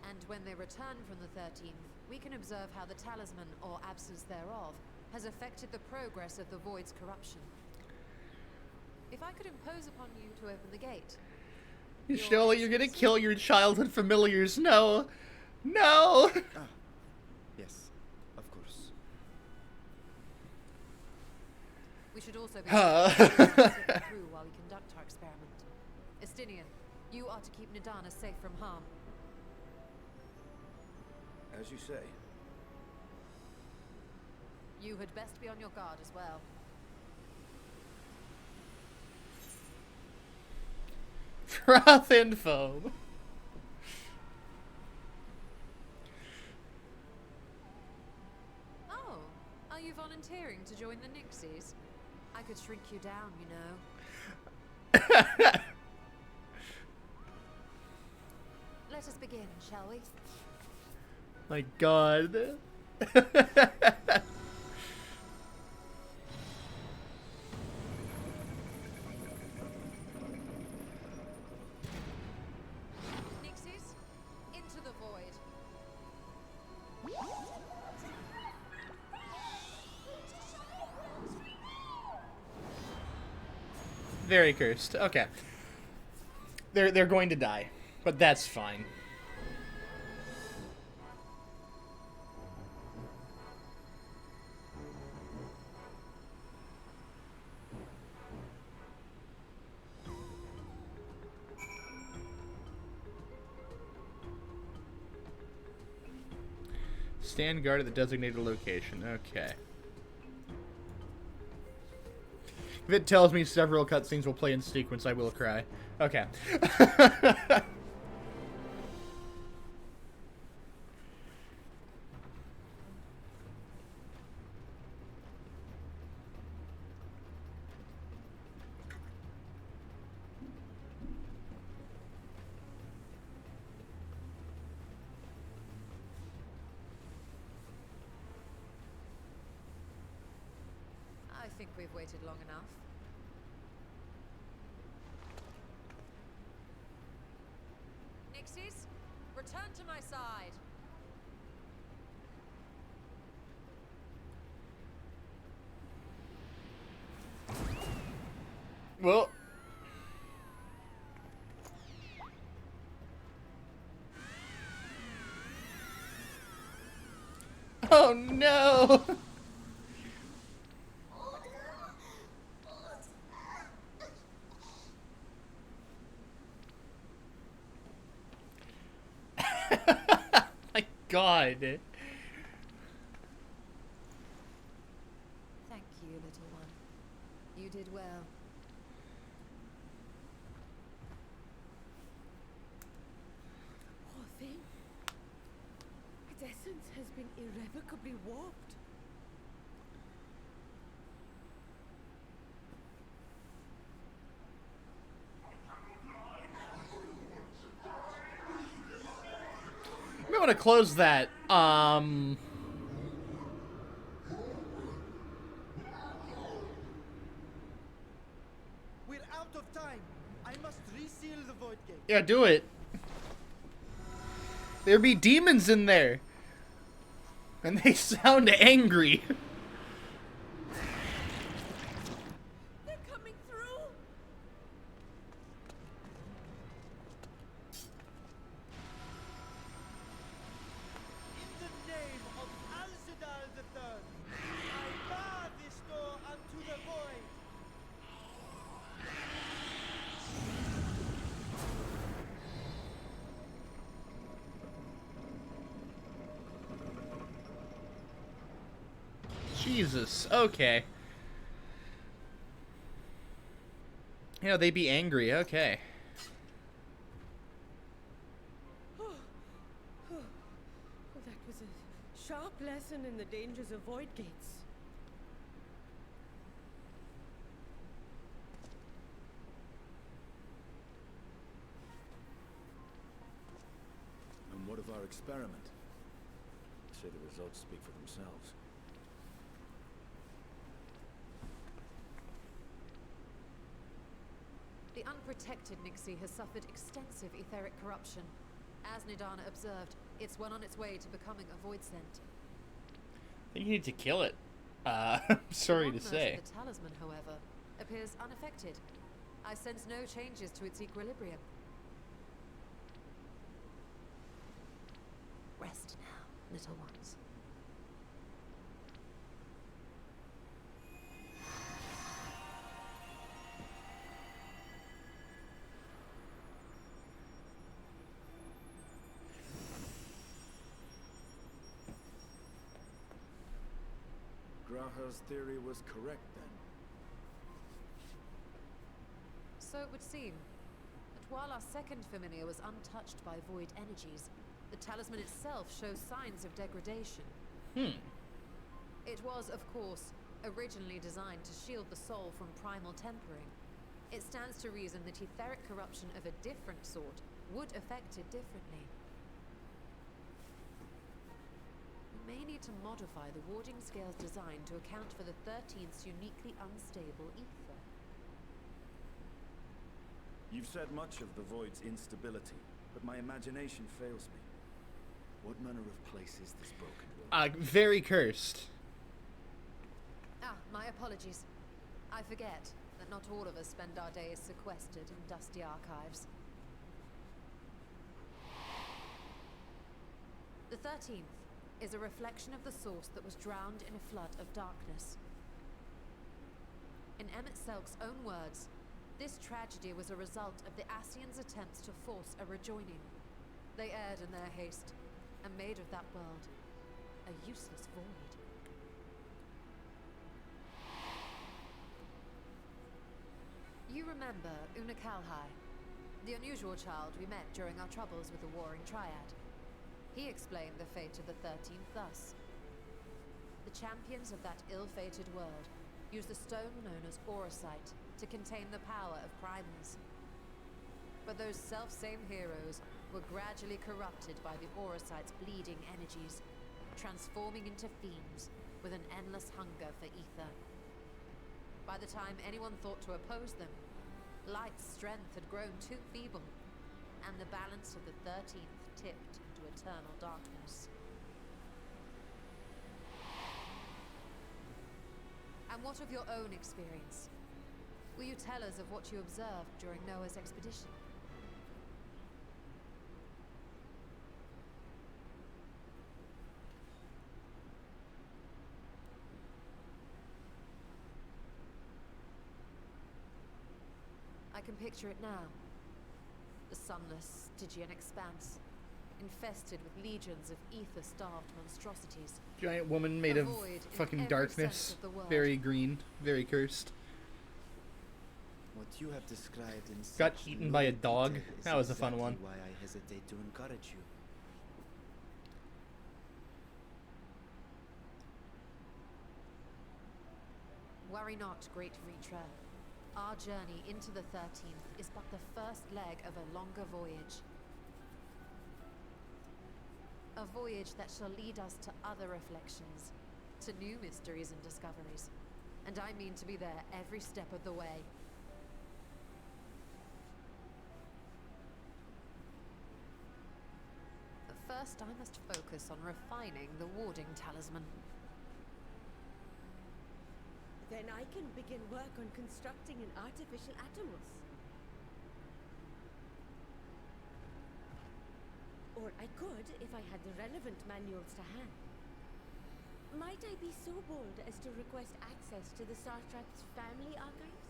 And when they return from the 13th, we can observe how the talisman, or absence thereof, has affected the progress of the void's corruption. If I could impose upon you to open the gate.
Nishtola, you're gonna kill your childhood familiars. No! No!
Ah, yes, of course.
We should also be
Huh.
through while we conduct our experiment. Estinian, you are to keep Nidana safe from harm.
As you say.
You had best be on your guard as well.
Froth and foam.
Oh, are you volunteering to join the Nixies? I could shrink you down, you know. Let us begin, shall we?
My God.
Nixies, into the void.
Very cursed. Okay. They're going to die, but that's fine. Stand guard at the designated location. Okay. If it tells me several cutscenes will play in sequence, I will cry. Okay.
I think we've waited long enough. Nixies, return to my side.
Well. Oh no! My God.
Thank you, little one. You did well.
Poor thing. Its essence has been irrevocably warped.
We want to close that.
We're out of time. I must reseal the void gate.
Yeah, do it. There be demons in there. And they sound angry.
They're coming through!
In the name of Alzadal III, I bar this door unto the void.
Jesus. Okay. You know, they be angry. Okay.
Well, that was a sharp lesson in the dangers of void gates.
And what of our experiment? Say the results speak for themselves.
The unprotected Nixie has suffered extensive etheric corruption. As Nidana observed, it's one on its way to becoming a void scent.
I think you need to kill it. I'm sorry to
One
say.
version of the talisman, however, appears unaffected. I sense no changes to its equilibrium. Rest now, little ones.
Malher's theory was correct then.
So it would seem. But while our second familiar was untouched by void energies, the talisman itself shows signs of degradation. It was, of course, originally designed to shield the soul from primal tempering. It stands to reason that etheric corruption of a different sort would affect it differently. We may need to modify the warding scale's design to account for the 13th's uniquely unstable ether.
You've said much of the Void's instability, but my imagination fails me. What manner of place is this broken world?
Very cursed.
Ah, my apologies. I forget that not all of us spend our days sequestered in dusty archives. The 13th is a reflection of the source that was drowned in a flood of darkness. In Emmett Selk's own words, this tragedy was a result of the Ascians' attempts to force a rejoining. They erred in their haste, and made of that world a useless void. You remember Una Kalhai, the unusual child we met during our troubles with the Warring Triad. He explained the fate of the 13th thus. The champions of that ill-fated world used the stone known as Auracite to contain the power of primals. But those self-same heroes were gradually corrupted by the Auracite's bleeding energies, transforming into fiends with an endless hunger for ether. By the time anyone thought to oppose them, Light's strength had grown too feeble, and the balance of the 13th tipped into eternal darkness. And what of your own experience? Will you tell us of what you observed during Noah's expedition? I can picture it now. The sunless, Stygian expanse, infested with legions of ether-starved monstrosities.
Giant woman made of
Void in
fucking
every
darkness.
sense of the word.
Very green. Very cursed.
What you have described in
Got
such
eaten by a
lurid
dog.
detail is
That was a fun
exactly
one.
Why I hesitate to encourage you.
Worry not, great Reacher. Our journey into the 13th is but the first leg of a longer voyage. A voyage that shall lead us to other reflections, to new mysteries and discoveries. And I mean to be there every step of the way. But first, I must focus on refining the warding talisman.
Then I can begin work on constructing an artificial atomos. Or I could if I had the relevant manuals to hand. Might I be so bold as to request access to the Sartrat's family archives?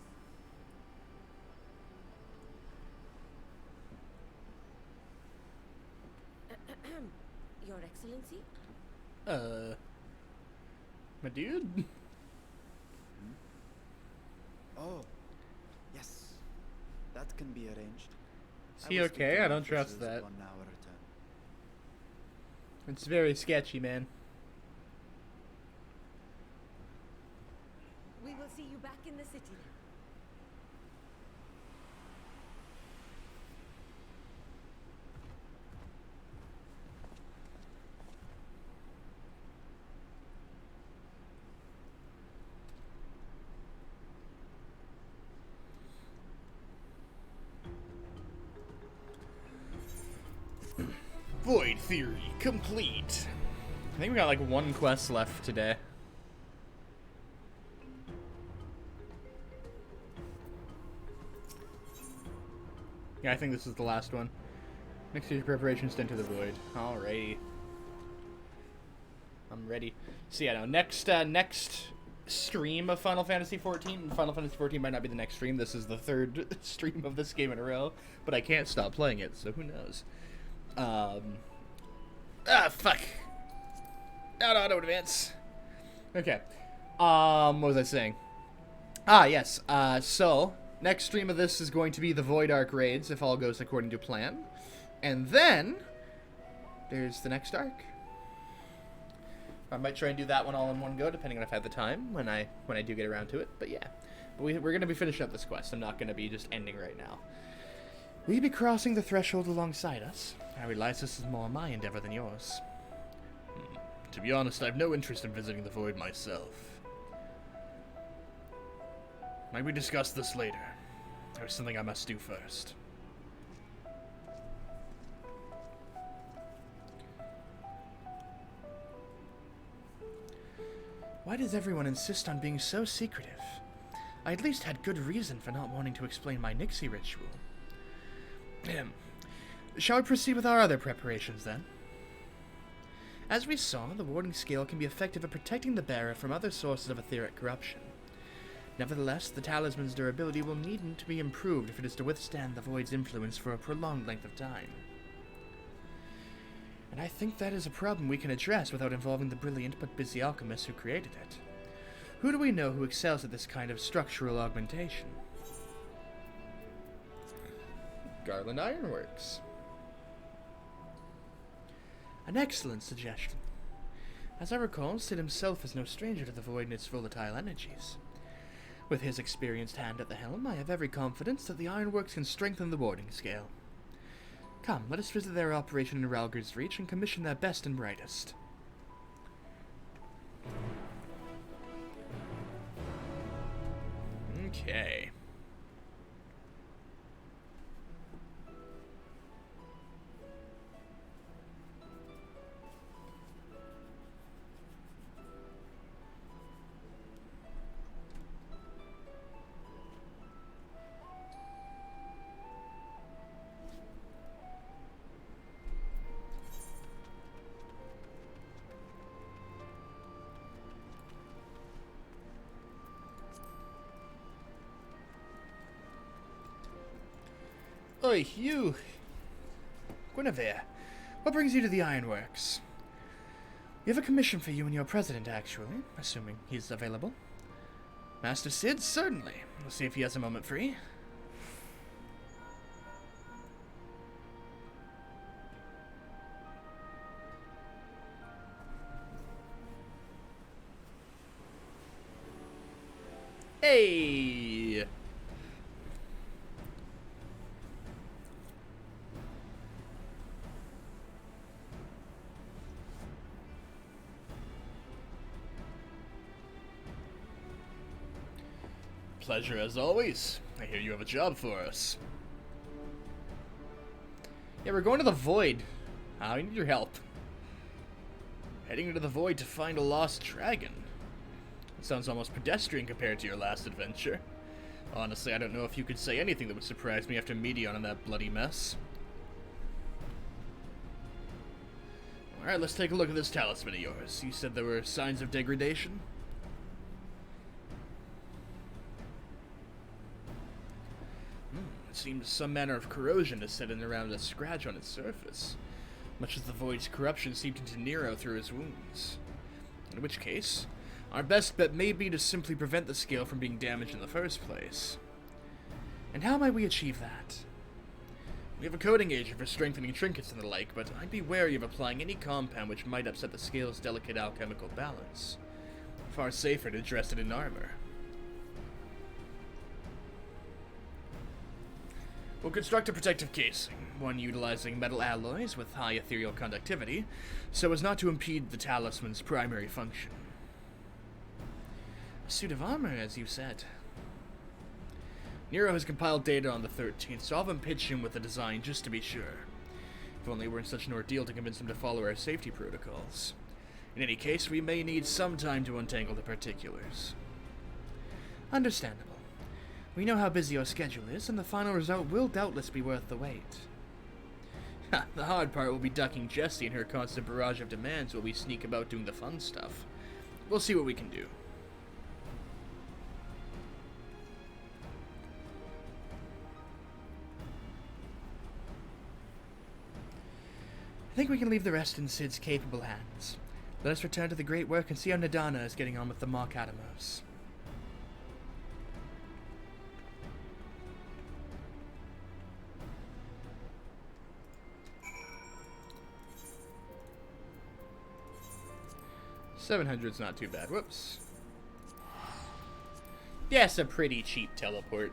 Your Excellency?
My dude?
Oh, yes. That can be arranged.
Is
I
he
will
okay?
speak to
I
my
don't trust
officials
that.
upon our return.
It's very sketchy, man.
We will see you back in the city now.
Void theory complete. I think we got like one quest left today. Yeah, I think this is the last one. Next year's preparations to enter the void. Alrighty. I'm ready. So yeah, no, next stream of Final Fantasy XIV. And Final Fantasy XIV might not be the next stream. This is the third stream of this game in a row, but I can't stop playing it, so who knows? Fuck. Not auto advance. Okay. What was I saying? Ah, yes. So, next stream of this is going to be the Void Arc raids, if all goes according to plan. And then, there's the next arc. I might try and do that one all in one go, depending on if I have the time, when I do get around to it. But yeah, we're going to be finishing up this quest. I'm not going to be just ending right now. Will you be crossing the threshold alongside us? I realize this is more my endeavor than yours. To be honest, I have no interest in visiting the Void myself. Might we discuss this later? There's something I must do first. Why does everyone insist on being so secretive? I at least had good reason for not wanting to explain my Nixie ritual. Shall we proceed with our other preparations, then? As we saw, the warding scale can be effective at protecting the bearer from other sources of etheric corruption. Nevertheless, the talisman's durability will need to be improved if it is to withstand the Void's influence for a prolonged length of time. And I think that is a problem we can address without involving the brilliant but busy alchemist who created it. Who do we know who excels at this kind of structural augmentation? Garland Ironworks. An excellent suggestion. As I recall, Sid himself is no stranger to the Void and its volatile energies. With his experienced hand at the helm, I have every confidence that the Ironworks can strengthen the warding scale. Come, let us visit their operation in Ralgir's Reach and commission their best and brightest. Okay. Oi, you! Guinevere, what brings you to the Ironworks? We have a commission for you and your president, actually, assuming he's available. Master Sid, certainly. We'll see if he has a moment free. Hey! Pleasure as always. I hear you have a job for us. Yeah, we're going to the Void. I need your help. Heading into the Void to find a lost dragon. It sounds almost pedestrian compared to your last adventure. Honestly, I don't know if you could say anything that would surprise me after Medion and that bloody mess. Alright, let's take a look at this talisman of yours. You said there were signs of degradation? It seems some manner of corrosion has set in around a scratch on its surface, much as the Void's corruption seeped into Nero through his wounds. In which case, our best bet may be to simply prevent the scale from being damaged in the first place. And how might we achieve that? We have a coating agent for strengthening trinkets and the like, but I'd be wary of applying any compound which might upset the scale's delicate alchemical balance. Far safer to dress it in armor. We'll construct a protective casing, one utilizing metal alloys with high ethereal conductivity, so as not to impede the talisman's primary function. A suit of armor, as you said. Nero has compiled data on the 13th, so I'll have him pitch in with a design just to be sure. If only we're in such an ordeal to convince him to follow our safety protocols. In any case, we may need some time to untangle the particulars. Understandable. We know how busy your schedule is, and the final result will doubtless be worth the wait. The hard part will be ducking Jessie and her constant barrage of demands while we sneak about doing the fun stuff. We'll see what we can do. I think we can leave the rest in Sid's capable hands. Let us return to the great work and see how Nadana is getting on with the Mark Atomos. $700's not too bad. Whoops. Yes, a pretty cheap teleport.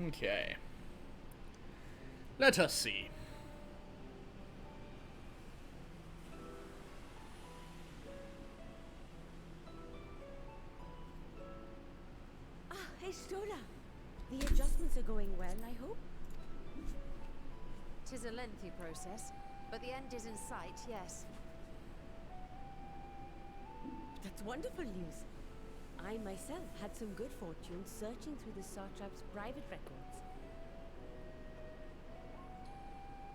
Okay. Let us see.
Ah, hey, Stola. The adjustments are going well, I hope?
'Tis a lengthy process, but the end is in sight, yes.
That's wonderful news. I myself had some good fortune searching through the Satrap's private records.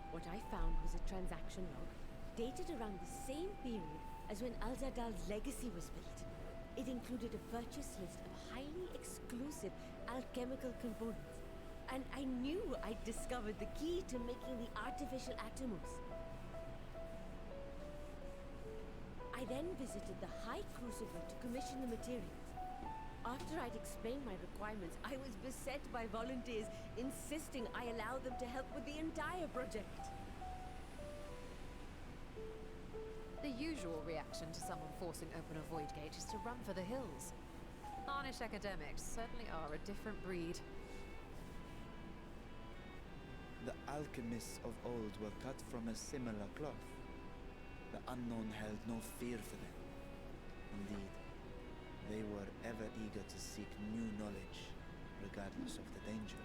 What I found was a transaction log dated around the same period as when Alzadal's legacy was built. It included a purchase list of highly exclusive alchemical components, and I knew I'd discovered the key to making the artificial atomos. I then visited the High Crucible to commission the materials. After I'd explained my requirements, I was beset by volunteers insisting I allow them to help with the entire project.
The usual reaction to someone forcing open a void gate is to run for the hills. Harnish academics certainly are a different breed.
The alchemists of old were cut from a similar cloth. The unknown held no fear for them. Indeed, they were ever eager to seek new knowledge, regardless of the danger.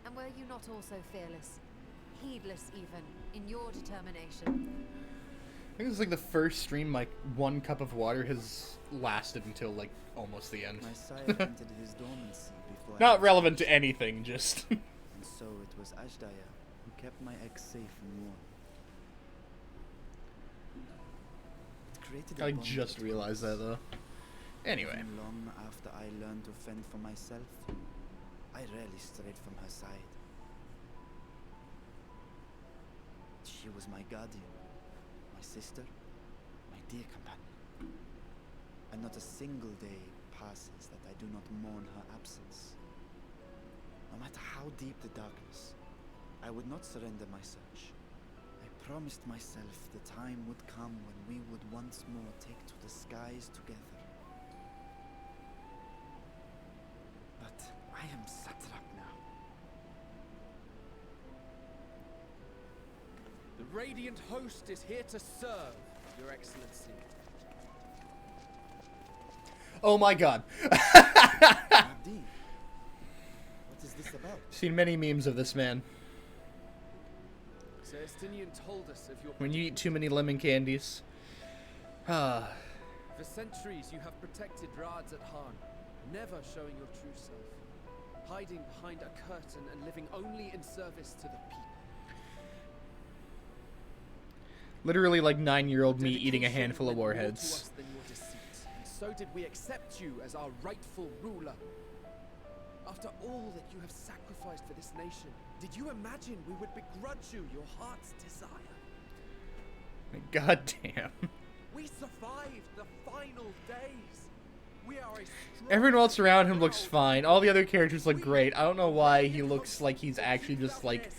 And were you not also fearless, heedless even, in your determination?
I think it's like the first stream, like, 1 cup of water has lasted until, like, almost the end.
My sire entered his dormancy before I
Not
was
relevant to
touched,
anything, just...
and so it was Ashdaya who kept my eggs safe and warm. It created a
I
bond
just
between
realized
us.
that, though. Anyway.
Even long after I learned to fend for myself, I rarely strayed from her side. She was my guardian, my sister, my dear companion. And not a single day passes that I do not mourn her absence. No matter how deep the darkness, I would not surrender my search. I promised myself the time would come when we would once more take to the skies together. But I am satrap now.
The Radiant Host is here to serve, Your Excellency.
Oh my god.
Abdi, what is this about?
Seen many memes of this man.
Celestinian told us of your...
When you eat too many lemon candies. Ah.
For centuries you have protected Rads at Han, never showing your true self. Hiding behind a curtain and living only in service to the people.
Literally like 9-year-old me eating a
Dedication
handful of
meant more to
warheads.
us than your deceit, and so did we accept you as our rightful ruler. After all that you have sacrificed for this nation, did you imagine we would begrudge you your heart's desire?
God damn.
We survived the final days. We are a strong
Everyone else around him looks
proud
fine. All the other characters look great. I don't know why he looks like he's actually just like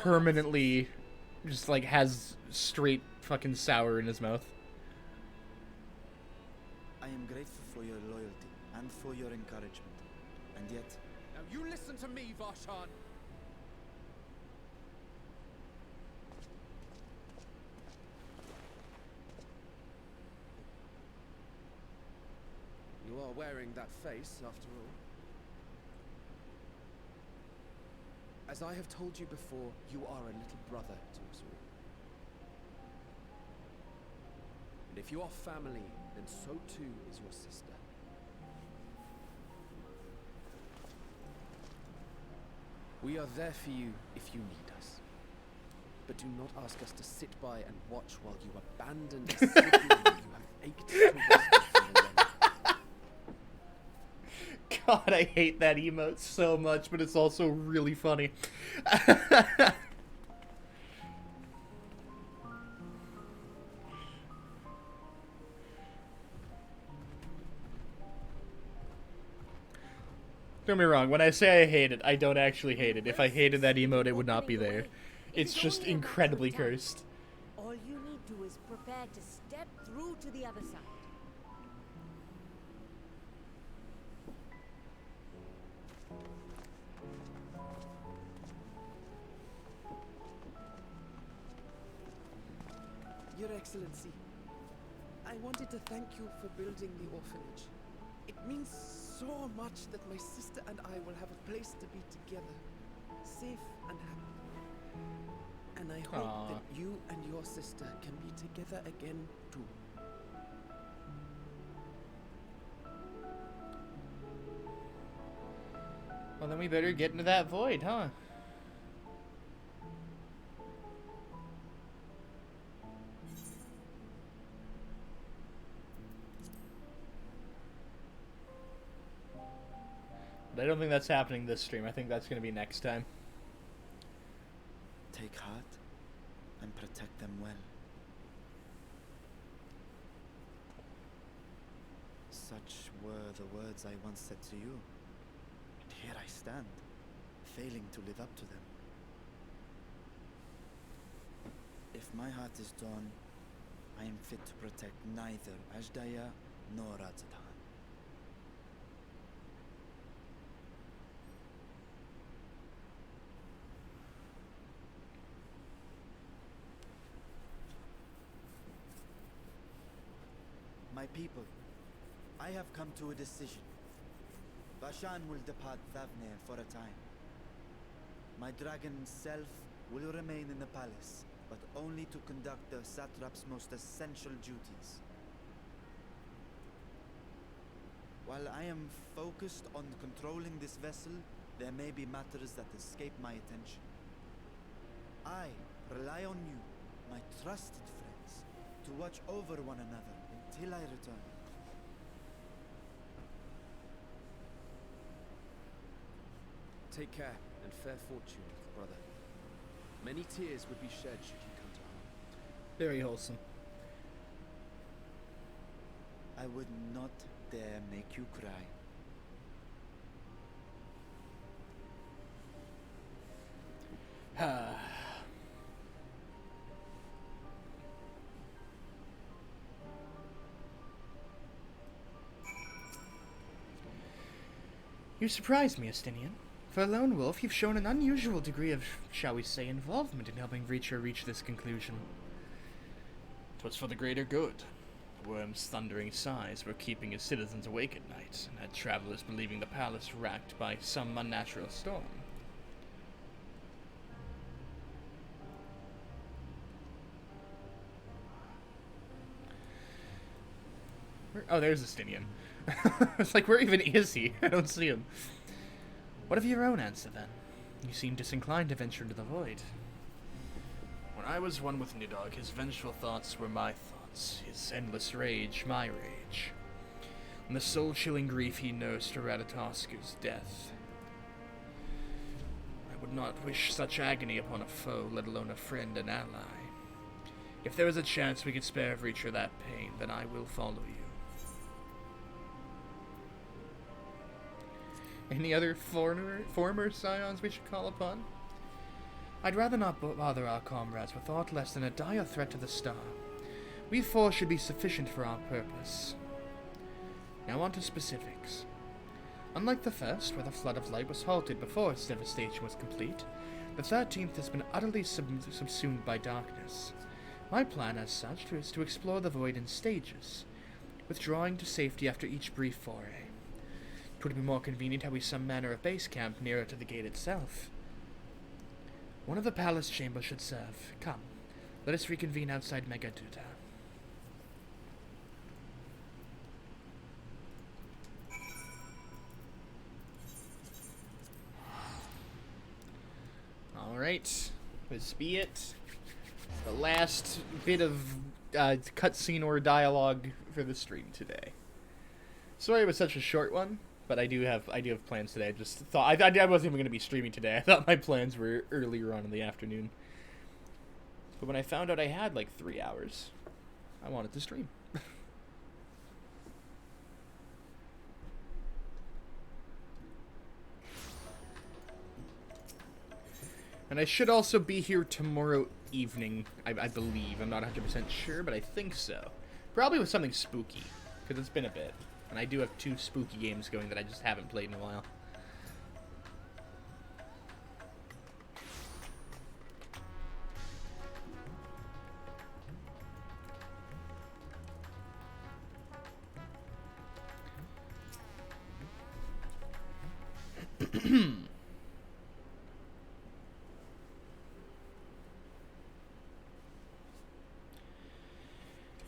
permanently just like has straight fucking sour in his mouth.
I am grateful for your loyalty and for your encouragement. And yet,
Now you listen to me, Varshan. You are wearing that face, after all. As I have told you before, you are a little brother to us all. And if you are family, then so too is your sister. We are there for you if you need us. But do not ask us to sit by and watch while you abandon a sibling you have ached to rescue from millennia.
God, I hate that emote so much, but it's also really funny. Don't get me wrong, when I say I hate it, I don't actually hate it. If I hated that emote, it would not be there. It's just
only a matter of
incredibly
time.
cursed.
All you need to is prepare to step through to the other side.
Your Excellency, I wanted to thank you for building the orphanage. It means so much that my sister and I will have a place to be together, safe and happy. And I hope
Aww.
that you and your sister can be together again too.
Well, then we better get into that void, huh? But I don't think that's happening this stream. I think that's going to be next time.
Take heart and protect them well. Such were the words I once said to you. And here I stand, failing to live up to them. If my heart is torn, I am fit to protect neither Ajdaya nor Radzatan. My people, I have come to a decision. Bashan will depart Thavnir for a time. My dragon self will remain in the palace, but only to conduct the satrap's most essential duties. While I am focused on controlling this vessel, there may be matters that escape my attention. I rely on you, my trusted friends, to watch over one another until I return.
Take care and fair fortune, brother. Many tears would be shed should you come to harm.
Very wholesome.
I would not dare make you cry.
You surprised me, Estinian. For a lone wolf, you've shown an unusual degree of, shall we say, involvement in helping Reacher reach this conclusion. 'Twas for the greater good. The worm's thundering sighs were keeping his citizens awake at night, and had travelers believing the palace racked by some unnatural storm. Oh, there's Estinian. It's like, where even is he? I don't see him. What of your own answer, then? You seem disinclined to venture into the void. When I was one with Nidog, his vengeful thoughts were my thoughts, his endless rage my rage, and the soul-chilling grief he nursed for Radatosku's death. I would not wish such agony upon a foe, let alone a friend and ally. If there is a chance we could spare Reacher that pain, then I will follow you. Any other former scions we should call upon? I'd rather not bother our comrades with aught less than a dire threat to the star. We four should be sufficient for our purpose. Now on to specifics. Unlike the first, where the flood of light was halted before its devastation was complete, the 13th has been utterly subsumed by darkness. My plan, as such, is to explore the void in stages, withdrawing to safety after each brief foray. 'Twould be more convenient had we some manner of base camp nearer to the gate itself. One of the palace chambers should serve. Come, let us reconvene outside Megaduta. Alright. This be it. The last bit of cutscene or dialogue for the stream today. Sorry it was such a short one, but I do have plans today. I just thought I wasn't even going to be streaming today. I thought my plans were earlier on in the afternoon. But when I found out I had like 3 hours, I wanted to stream. And I should also be here tomorrow evening, I believe. I'm not 100% sure, but I think so. Probably with something spooky, because it's been a bit. And I do have 2 spooky games going that I just haven't played in a while.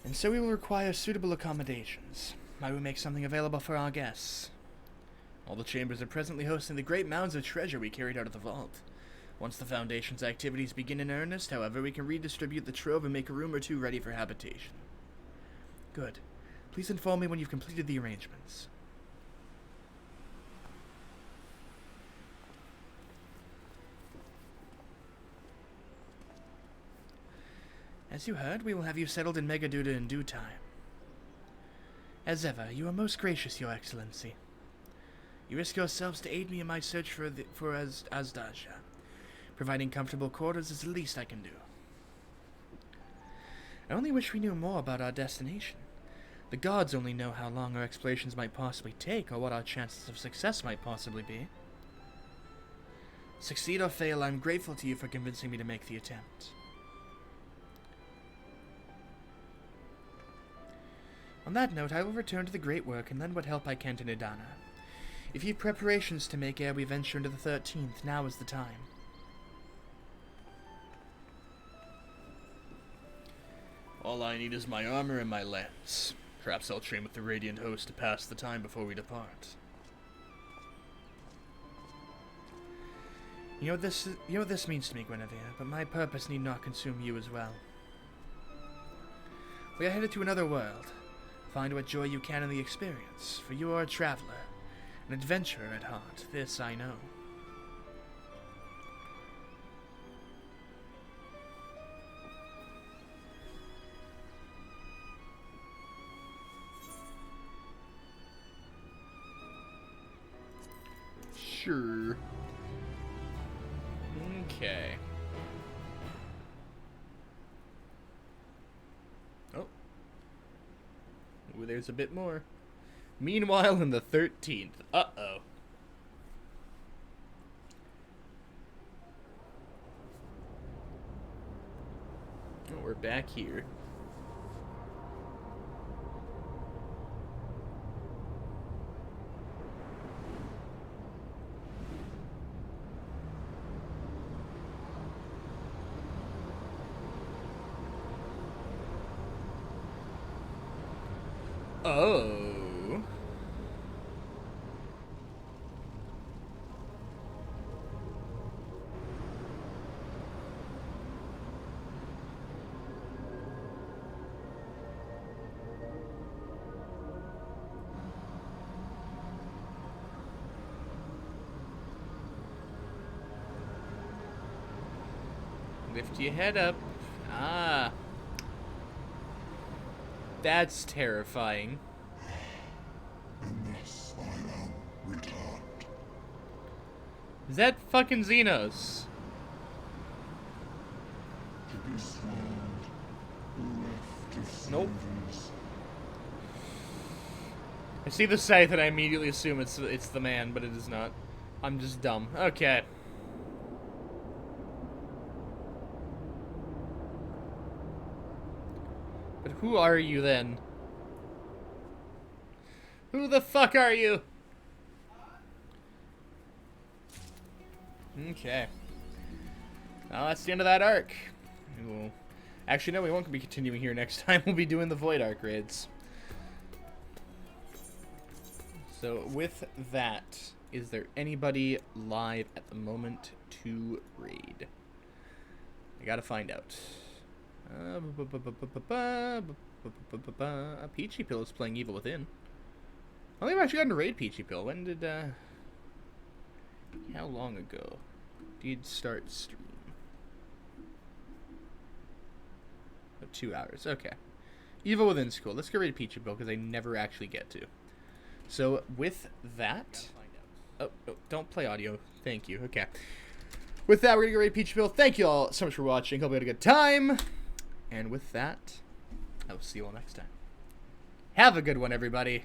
And so we will require suitable accommodations. Might we make something available for our guests? All the chambers are presently hosting the great mounds of treasure we carried out of the vault. Once the Foundation's activities begin in earnest, however, we can redistribute the trove and make a room or 2 ready for habitation. Good. Please inform me when you've completed the arrangements. As you heard, we will have you settled in Megaduda in due time. As ever, you are most gracious, Your Excellency. You risk yourselves to aid me in my search for Azdaja. Providing comfortable quarters is the least I can do. I only wish we knew more about our destination. The gods only know how long our explorations might possibly take, or what our chances of success might possibly be. Succeed or fail, I'm grateful to you for convincing me to make the attempt. On that note, I will return to the great work and lend what help I can to Nidana. If you have preparations to make ere we venture into the 13th, now is the time. All I need is my armor and my lance. Perhaps I'll train with the Radiant Host to pass the time before we depart. You know what this means to me, Guinevere, but my purpose need not consume you as well. We are headed to another world. Find what joy you can in the experience, for you are a traveler, an adventurer at heart. This I know. Sure. Okay. Oh. Ooh, there's a bit more. Meanwhile, in the 13th. Uh-oh. Oh, we're back here. Oh. Lift your head up. Ah. That's terrifying.
Unless I am returned.
Is that fucking Xenos?
To be swallowed, bereft of
Nope.
senses.
I see the scythe and I immediately assume it's the man, but it is not. I'm just dumb. Okay. But who are you then? Who the fuck are you? Okay. Well, that's the end of that arc. We'll... Actually, no, we won't be continuing here next time. We'll be doing the Void Arc raids. So, with that, is there anybody live at the moment to raid? I gotta find out. Peachy Pill is playing Evil Within. I think I've actually gotten to raid Peachy Pill. When did, how long ago did start stream? Oh, 2 hours. Okay. Evil Within's cool. Let's get rid of Peachy Pill because I never actually get to. So with that, oh, don't play audio. Thank you. Okay. With that, we're gonna get rid of Peachy Pill. Thank you all so much for watching. Hope you had a good time. And with that, I will see you all next time. Have a good one, everybody.